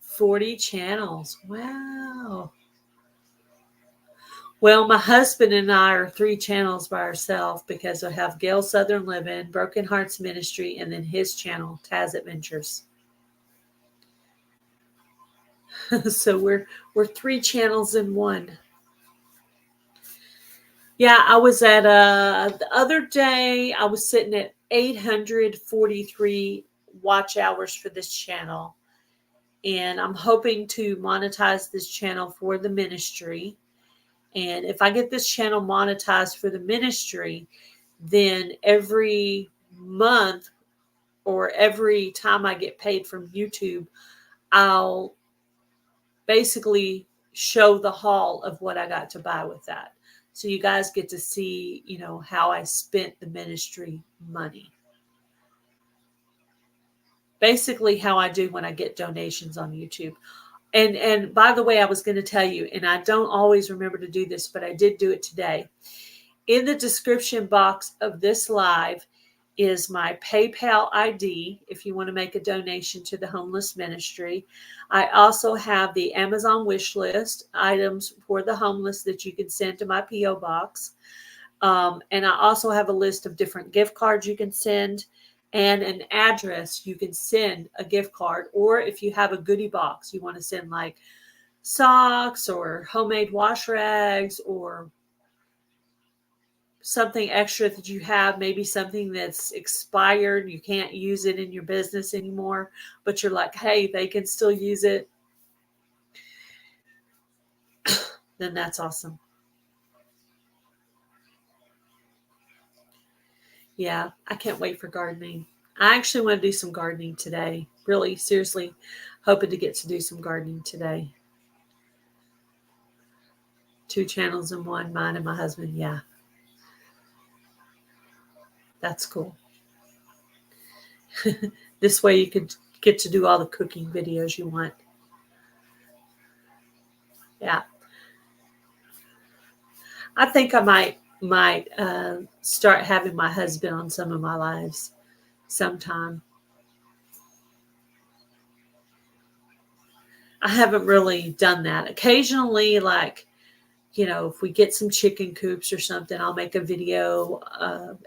[SPEAKER 1] 40 channels. Wow. Well, my husband and I are 3 channels by ourselves because I have Gail Southern Living, Broken Hearts Ministry, and then his channel, Taz Adventures. So we're 3 channels in one. Yeah, I was at the other day, I was sitting at 843 watch hours for this channel. And I'm hoping to monetize this channel for the ministry. And if I get this channel monetized for the ministry, then every month or every time I get paid from YouTube, I'll basically show the haul of what I got to buy with that. So you guys get to see, how I spent the ministry money. Basically how I do when I get donations on YouTube. And by the way, I was going to tell you, and I don't always remember to do this, but I did do it today. In the description box of this live is my PayPal ID if you want to make a donation to the homeless ministry. I also have the Amazon wish list items for the homeless that you can send to my P.O. box. And I also have a list of different gift cards you can send and an address you can send a gift card. Or if you have a goodie box, you want to send like socks or homemade wash rags or something extra that you have, maybe something that's expired, you can't use it in your business anymore, but you're like, hey, they can still use it, then that's awesome. Yeah, I can't wait for gardening. I actually want to do some gardening today. Really, seriously, hoping to get to do some gardening today. 2 channels in one, mine and my husband. Yeah, that's cool. This way you could get to do all the cooking videos you want. Yeah. I think I might start having my husband on some of my lives sometime. I haven't really done that. Occasionally, like, if we get some chicken coops or something, I'll make a video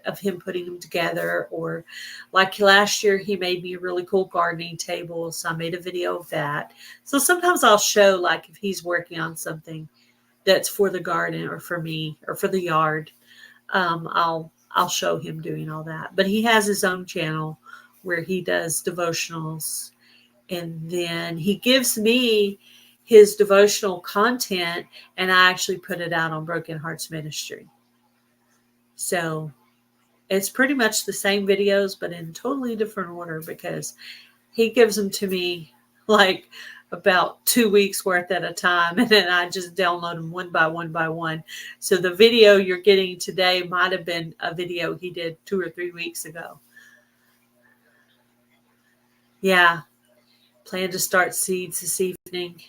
[SPEAKER 1] of him putting them together. Or like last year, he made me a really cool gardening table. So I made a video of that. So sometimes I'll show, like, if he's working on something that's for the garden or for me or for the yard, I'll show him doing all that. But he has his own channel where he does devotionals, and then he gives me his devotional content, and I actually put it out on Broken Hearts Ministry. So it's pretty much the same videos, but in totally different order because he gives them to me like about 2 weeks worth at a time, and then I just download them one by one by one. So the video you're getting today might have been a video he did 2 or 3 weeks ago. Yeah, plan to start seeds this evening.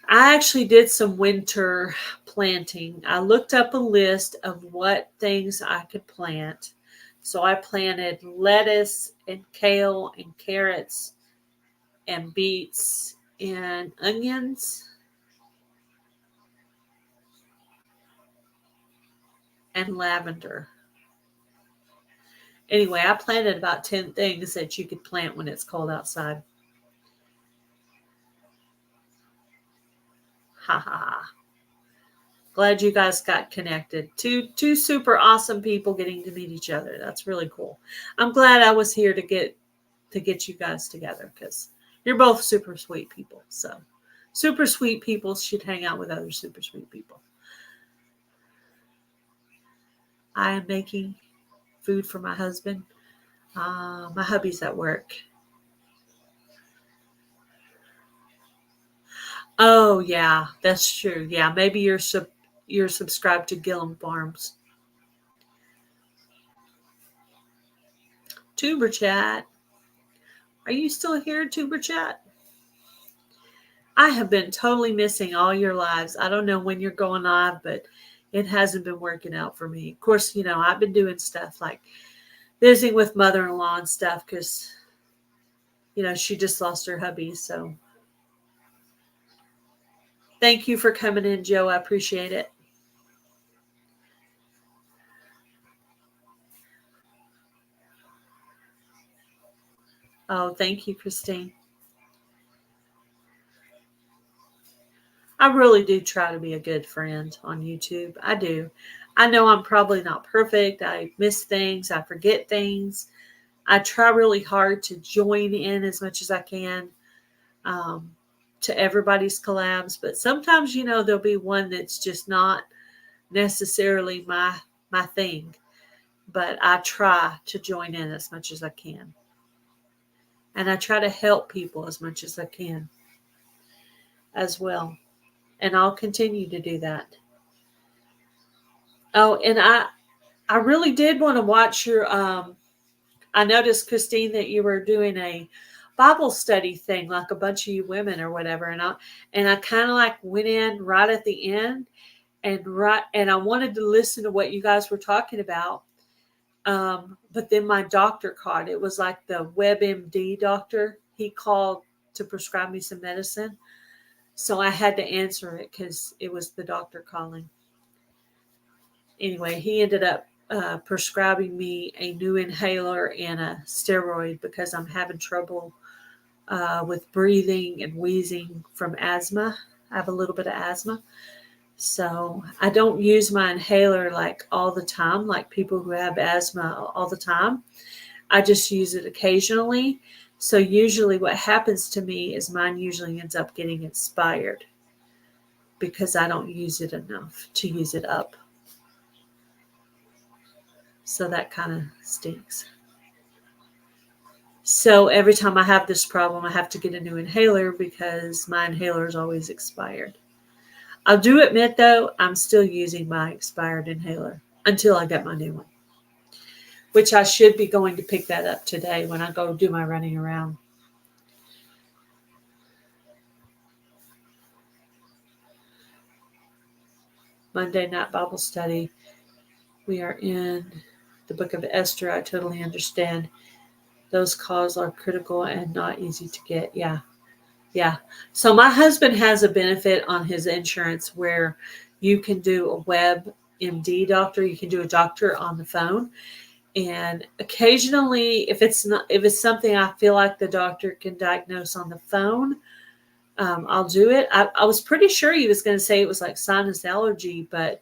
[SPEAKER 1] I actually did some winter planting. I looked up a list of what things I could plant. So I planted lettuce and kale and carrots and beets and onions and lavender. Anyway, I planted about 10 things that you could plant when it's cold outside. Ha ha ha. Glad you guys got connected. Two super awesome people getting to meet each other. That's really cool. I'm glad I was here to get you guys together because you're both super sweet people. So super sweet people should hang out with other super sweet people. I am making food for my husband. My hubby's at work. Oh yeah, that's true. Yeah, maybe you're subscribed to Gillum Farms. Tuber Chat. Are you still here, Tuber Chat? I have been totally missing all your lives. I don't know when you're going live, but it hasn't been working out for me. Of course, I've been doing stuff like visiting with mother-in-law and stuff because, she just lost her hubby. So thank you for coming in, Joe. I appreciate it. Oh, thank you, Christine. I really do try to be a good friend on YouTube. I do. I know I'm probably not perfect. I miss things. I forget things. I try really hard to join in as much as I can um, to everybody's collabs. But sometimes, there'll be one that's just not necessarily my thing. But I try to join in as much as I can. And I try to help people as much as I can as well. And I'll continue to do that. Oh, and I really did want to watch your I noticed, Christine, that you were doing a Bible study thing, like a bunch of you women or whatever, and I kind of like went in right at the end and I wanted to listen to what you guys were talking about. But then my doctor called. It was like the WebMD doctor. He called to prescribe me some medicine. So I had to answer it because it was the doctor calling. Anyway, he ended up prescribing me a new inhaler and a steroid because I'm having trouble with breathing and wheezing from asthma. I have a little bit of asthma. So I don't use my inhaler like all the time, like people who have asthma all the time. I just use it occasionally. So usually what happens to me is mine usually ends up getting expired because I don't use it enough to use it up. So that kind of stinks. So every time I have this problem, I have to get a new inhaler because my inhaler is always expired. I do admit, though, I'm still using my expired inhaler until I get my new one, which I should be going to pick that up today when I go do my running around. Monday night Bible study. We are in the book of Esther. I totally understand. Those calls are critical and not easy to get. Yeah. Yeah. So my husband has a benefit on his insurance where you can do a WebMD doctor. You can do a doctor on the phone. And occasionally, if it's something I feel like the doctor can diagnose on the phone, I'll do it. I was pretty sure he was going to say it was like sinus allergy, but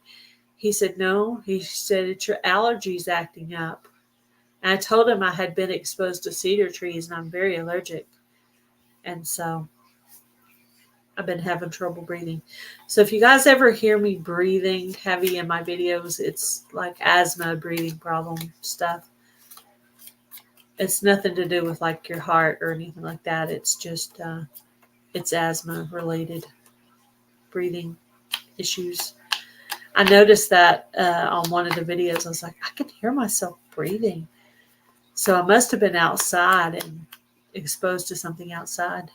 [SPEAKER 1] he said no. He said it's your allergies acting up. And I told him I had been exposed to cedar trees and I'm very allergic. And so I've been having trouble breathing. So if you guys ever hear me breathing heavy in my videos, it's like asthma, breathing problem stuff. It's nothing to do with like your heart or anything like that. It's just, it's asthma related breathing issues. I noticed that on one of the videos. I was like, I can hear myself breathing. So I must have been outside and exposed to something outside.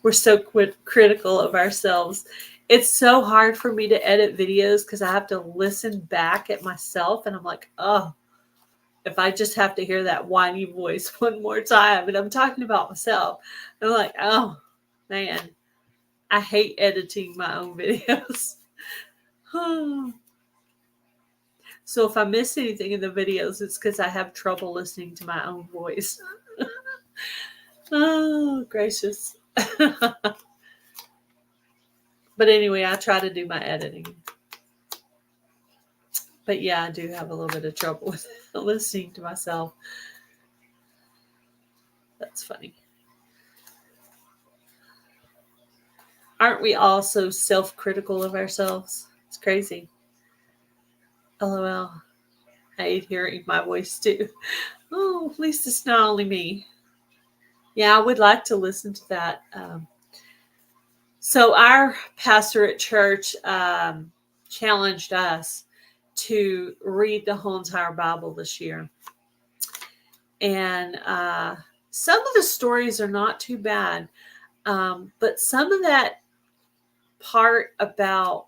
[SPEAKER 1] We're so critical of ourselves. It's so hard for me to edit videos because I have to listen back at myself. And I'm like, oh, if I just have to hear that whiny voice one more time. And I'm talking about myself. I'm like, oh, man, I hate editing my own videos. So if I miss anything in the videos, it's because I have trouble listening to my own voice. Oh, gracious. But anyway, I try to do my editing. But yeah, I do have a little bit of trouble with listening to myself. That's funny. Aren't we all so self-critical of ourselves? It's crazy. LOL. I hate hearing my voice too. Oh, at least it's not only me. Yeah, I would like to listen to that. So our pastor at church challenged us to read the whole entire Bible this year. And some of the stories are not too bad. But some of that part about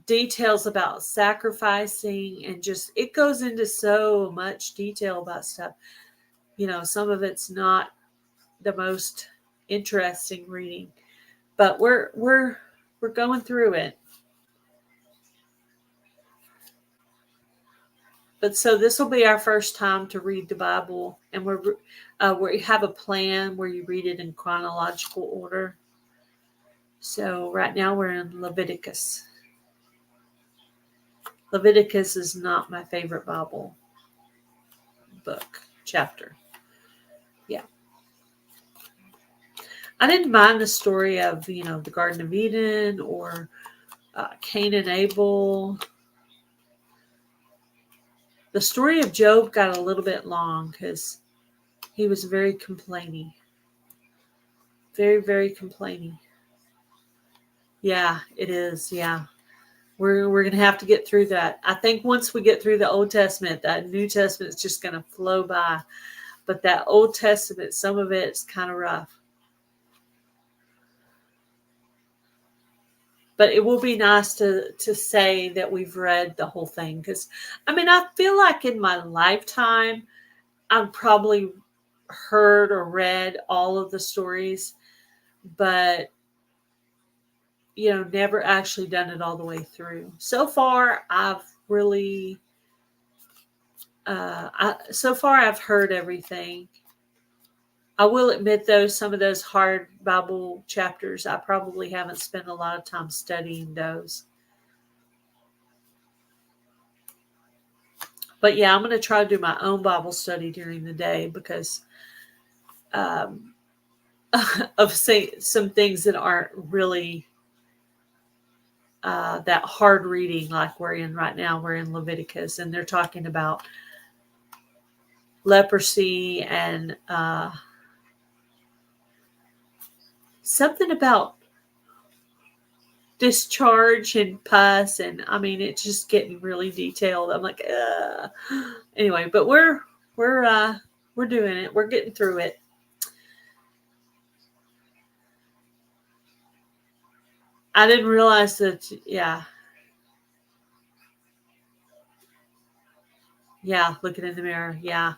[SPEAKER 1] details about sacrificing and just, it goes into so much detail about stuff. Some of it's not the most interesting reading, but we're going through it. But so this will be our first time to read the Bible, and we have a plan where you read it in chronological order. So right now we're in Leviticus. Leviticus is not my favorite Bible book chapter. Yeah. I didn't mind the story of, the Garden of Eden or Cain and Abel. The story of Job got a little bit long because he was very complaining. Very, very complaining. Yeah, it is. Yeah. We're going to have to get through that. I think once we get through the Old Testament, that New Testament is just going to flow by. But that Old Testament, some of it's kind of rough. But it will be nice to say that we've read the whole thing. Because, I feel like in my lifetime, I've probably heard or read all of the stories. But, never actually done it all the way through. So far, I've really... so far, I've heard everything. I will admit, though, some of those hard Bible chapters, I probably haven't spent a lot of time studying those. But yeah, I'm going to try to do my own Bible study during the day because of some things that aren't really that hard reading like we're in right now. We're in Leviticus, and they're talking about leprosy and something about discharge and pus, and it's just getting really detailed. I'm like, anyway, but we're doing it. We're getting through it. I didn't realize that. Yeah, looking in the mirror. Yeah.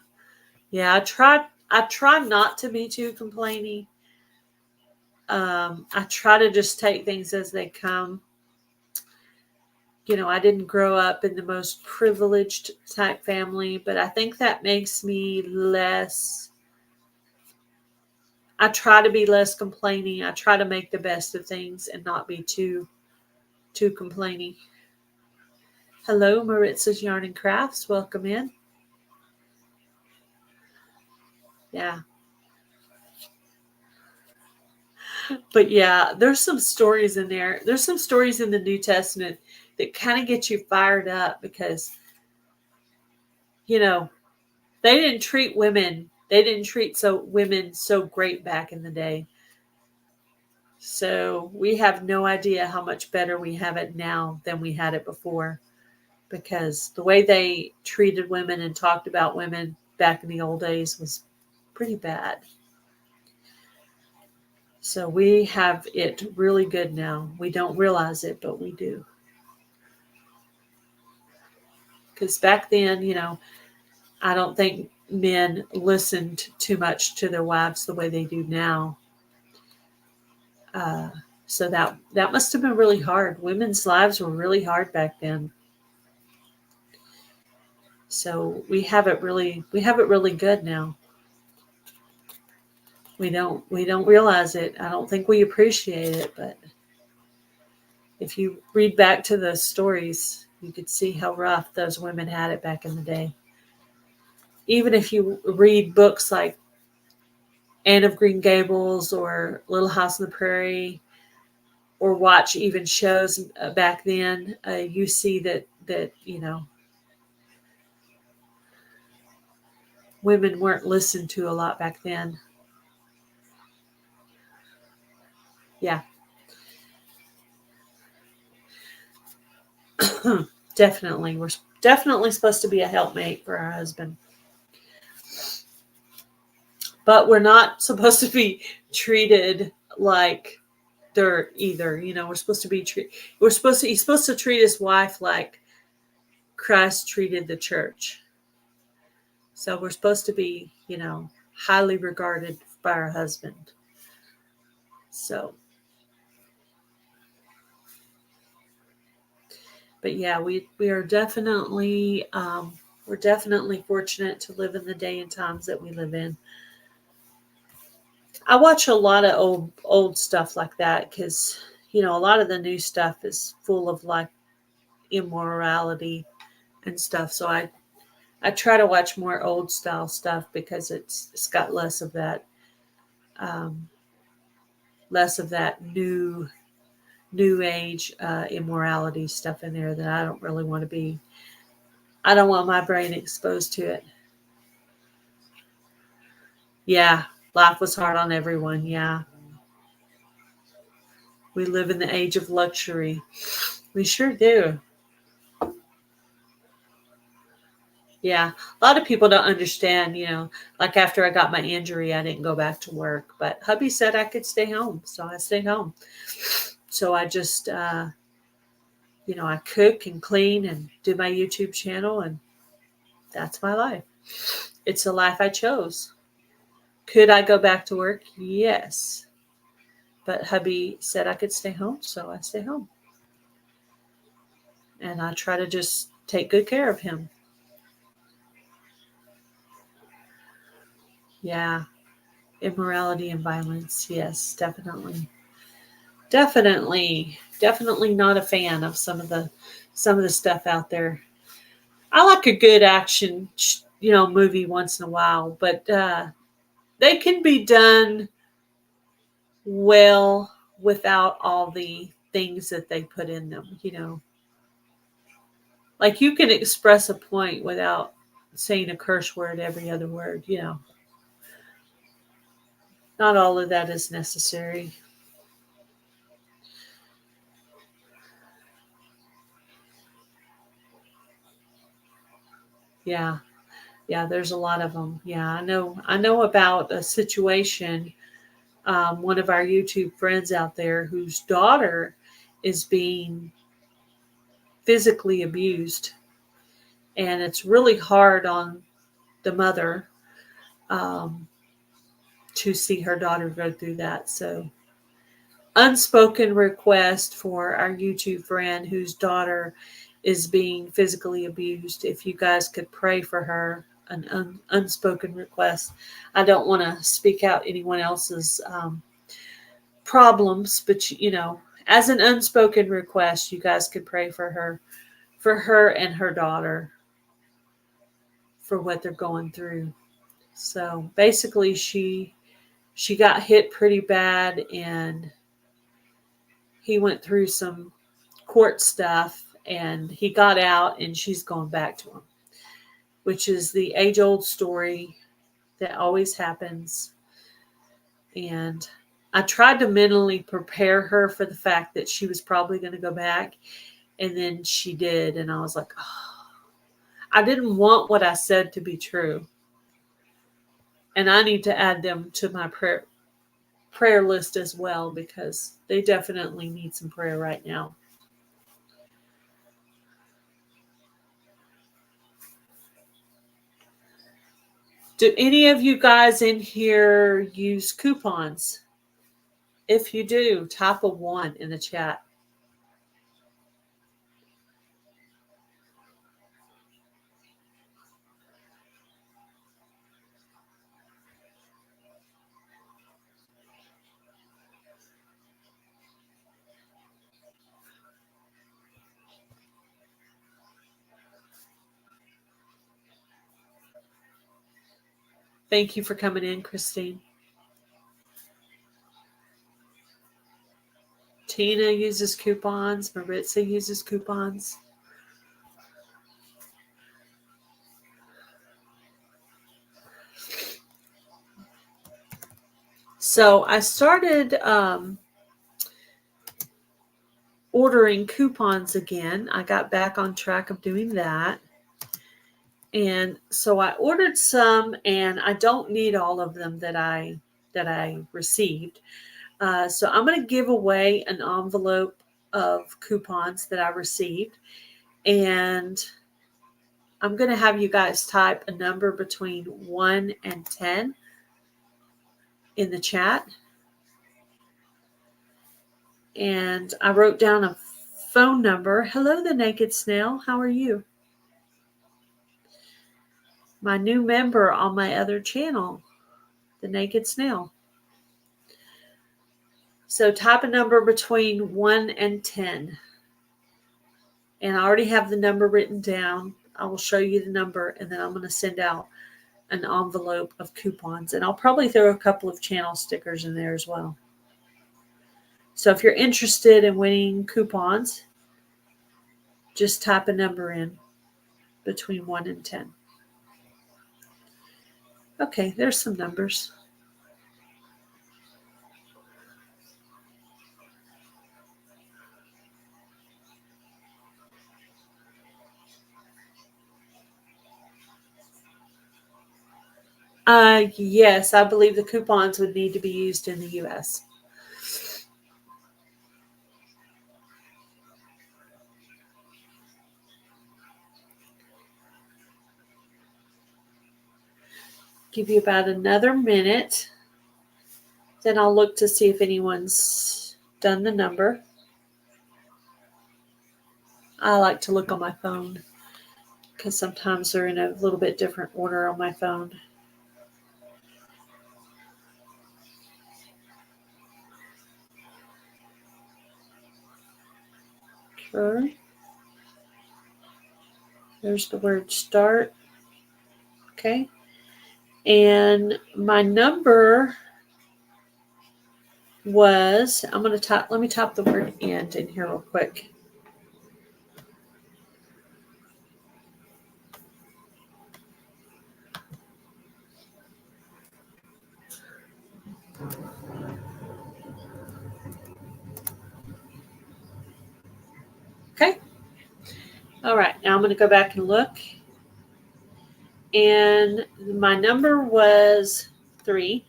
[SPEAKER 1] I try not to be too complaining. I try to just take things as they come. I didn't grow up in the most privileged type family, but I think that makes me less. I try to be less complaining. I try to make the best of things and not be too complaining. Hello, Maritza's Yarn and Crafts. Welcome in. Yeah. But yeah, there's some stories in there. There's some stories in the New Testament that kind of get you fired up because, they didn't treat women. They didn't treat women so great back in the day. So we have no idea how much better we have it now than we had it before, because the way they treated women and talked about women back in the old days was pretty bad. So we have it really good now. We don't realize it, but we do. Because back then, I don't think men listened too much to their wives the way they do now. So that must have been really hard. Women's lives were really hard back then. So we have it really good now. We don't realize it. I don't think we appreciate it, but if you read back to the stories, you could see how rough those women had it back in the day. Even if you read books like Anne of Green Gables or Little House on the Prairie, or watch even shows back then, you see that women weren't listened to a lot back then. Yeah. Definitely. We're definitely supposed to be a helpmate for our husband. But we're not supposed to be treated like dirt either. We're supposed to be he's supposed to treat his wife like Christ treated the church. So we're supposed to be, highly regarded by our husband. So, but yeah, we are definitely we're definitely fortunate to live in the day and times that we live in. I watch a lot of old stuff like that because a lot of the new stuff is full of like immorality and stuff. So I try to watch more old style stuff because it's got less of that new age immorality stuff in there that I don't really want to be. I don't want my brain exposed to it. Yeah, life was hard on everyone. Yeah, we live in the age of luxury. We sure do. Yeah, a lot of people don't understand, like after I got my injury, I didn't go back to work, but hubby said I could stay home. So I stayed home. So I just, I cook and clean and do my YouTube channel, and that's my life. It's a life I chose. Could I go back to work? Yes. But hubby said I could stay home, so I stay home. And I try to just take good care of him. Yeah. Immorality and violence. Yes, definitely. Definitely not a fan of some of the stuff out there. I like a good action, movie once in a while, but they can be done well without all the things that they put in them. Like you can express a point without saying a curse word every other word. Not all of that is necessary. Yeah. Yeah, there's a lot of them. Yeah, I know about a situation, one of our YouTube friends out there whose daughter is being physically abused, and it's really hard on the mother um, to see her daughter go through that. So, unspoken request for our YouTube friend whose daughter is being physically abused. If you guys could pray for her, an unspoken request. I don't want to speak out anyone else's problems, but as an unspoken request, you guys could pray for her and her daughter, for what they're going through. So basically, she got hit pretty bad, and he went through some court stuff, and he got out, and she's going back to him, which is the age-old story that always happens. And I tried to mentally prepare her for the fact that she was probably going to go back, and then she did, and I was like, oh, I didn't want what I said to be true, and I need to add them to my prayer list as well, because they definitely need some prayer right now. Do any of you guys in here use coupons? If you do, type a 1 in the chat. Thank you for coming in, Christine. Tina uses coupons. Maritza uses coupons. So I started ordering coupons again. I got back on track of doing that. And so I ordered some, and I don't need all of them that I received. So I'm going to give away an envelope of coupons that I received, and I'm going to have you guys type a number between 1 and 10 in the chat. And I wrote down a phone number. Hello, the Naked Snail. How are you? My new member on my other channel, the Naked Snail. So type a number between 1 and 10. And I already have the number written down. I will show you the number, and then I'm going to send out an envelope of coupons. And I'll probably throw a couple of channel stickers in there as well. So if you're interested in winning coupons, just type a number in between 1 and 10. Okay, there's some numbers. Yes, I believe the coupons would need to be used in the U.S. Give you about another minute. Then I'll look to see if anyone's done the number. I like to look on my phone because sometimes they're in a little bit different order on my phone. Okay. There's the word start. Okay. And my number was, I'm going to type, let me type the word end in here real quick. Okay. All right. Now I'm going to go back and look. And my number was 3.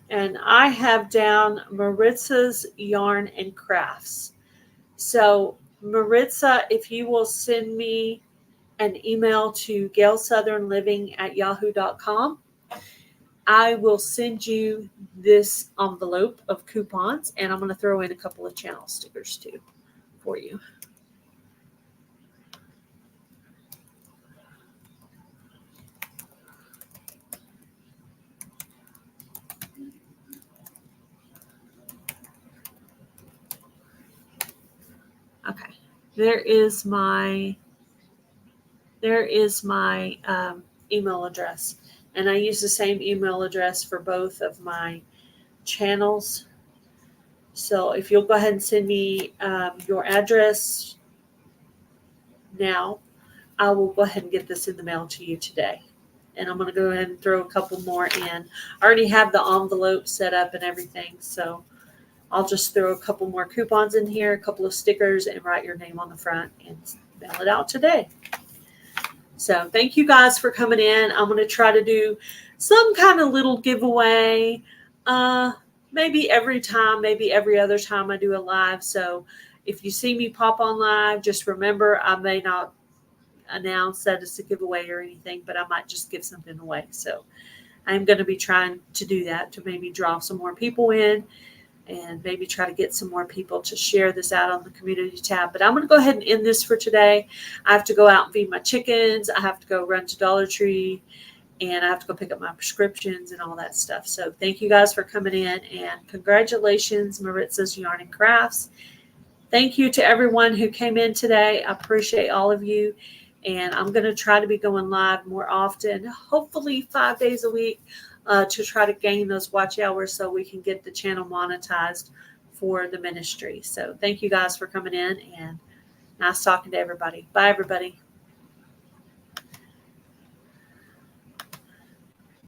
[SPEAKER 1] And I have down Maritza's Yarn and Crafts. So Maritza, if you will send me an email to gailsouthernliving@yahoo.com, I will send you this envelope of coupons, and I'm going to throw in a couple of channel stickers too for you. Okay, there is my email address, and I use the same email address for both of my channels. So if you'll go ahead and send me your address now, I will go ahead and get this in the mail to you today. And I'm going to go ahead and throw a couple more in. I already have the envelope set up and everything, so I'll just throw a couple more coupons in here, a couple of stickers, and write your name on the front and mail it out today. So thank you guys for coming in. I'm going to try to do some kind of little giveaway, maybe every time, maybe every other time I do a live. So if you see me pop on live, just remember I may not announce that it's a giveaway or anything, but I might just give something away. So I'm going to be trying to do that to maybe draw some more people in and maybe try to get some more people to share this out on the community tab. But I'm going to go ahead and end this for today. I have to go out and feed my chickens. I have to go run to Dollar Tree, and I have to go pick up my prescriptions and all that stuff. So thank you guys for coming in, and congratulations, Maritza's Yarn and Crafts. Thank you to everyone who came in today. I appreciate all of you. And I'm going to try to be going live more often, hopefully 5 days a week, to try to gain those watch hours so we can get the channel monetized for the ministry. So thank you guys for coming in, and nice talking to everybody. Bye, everybody.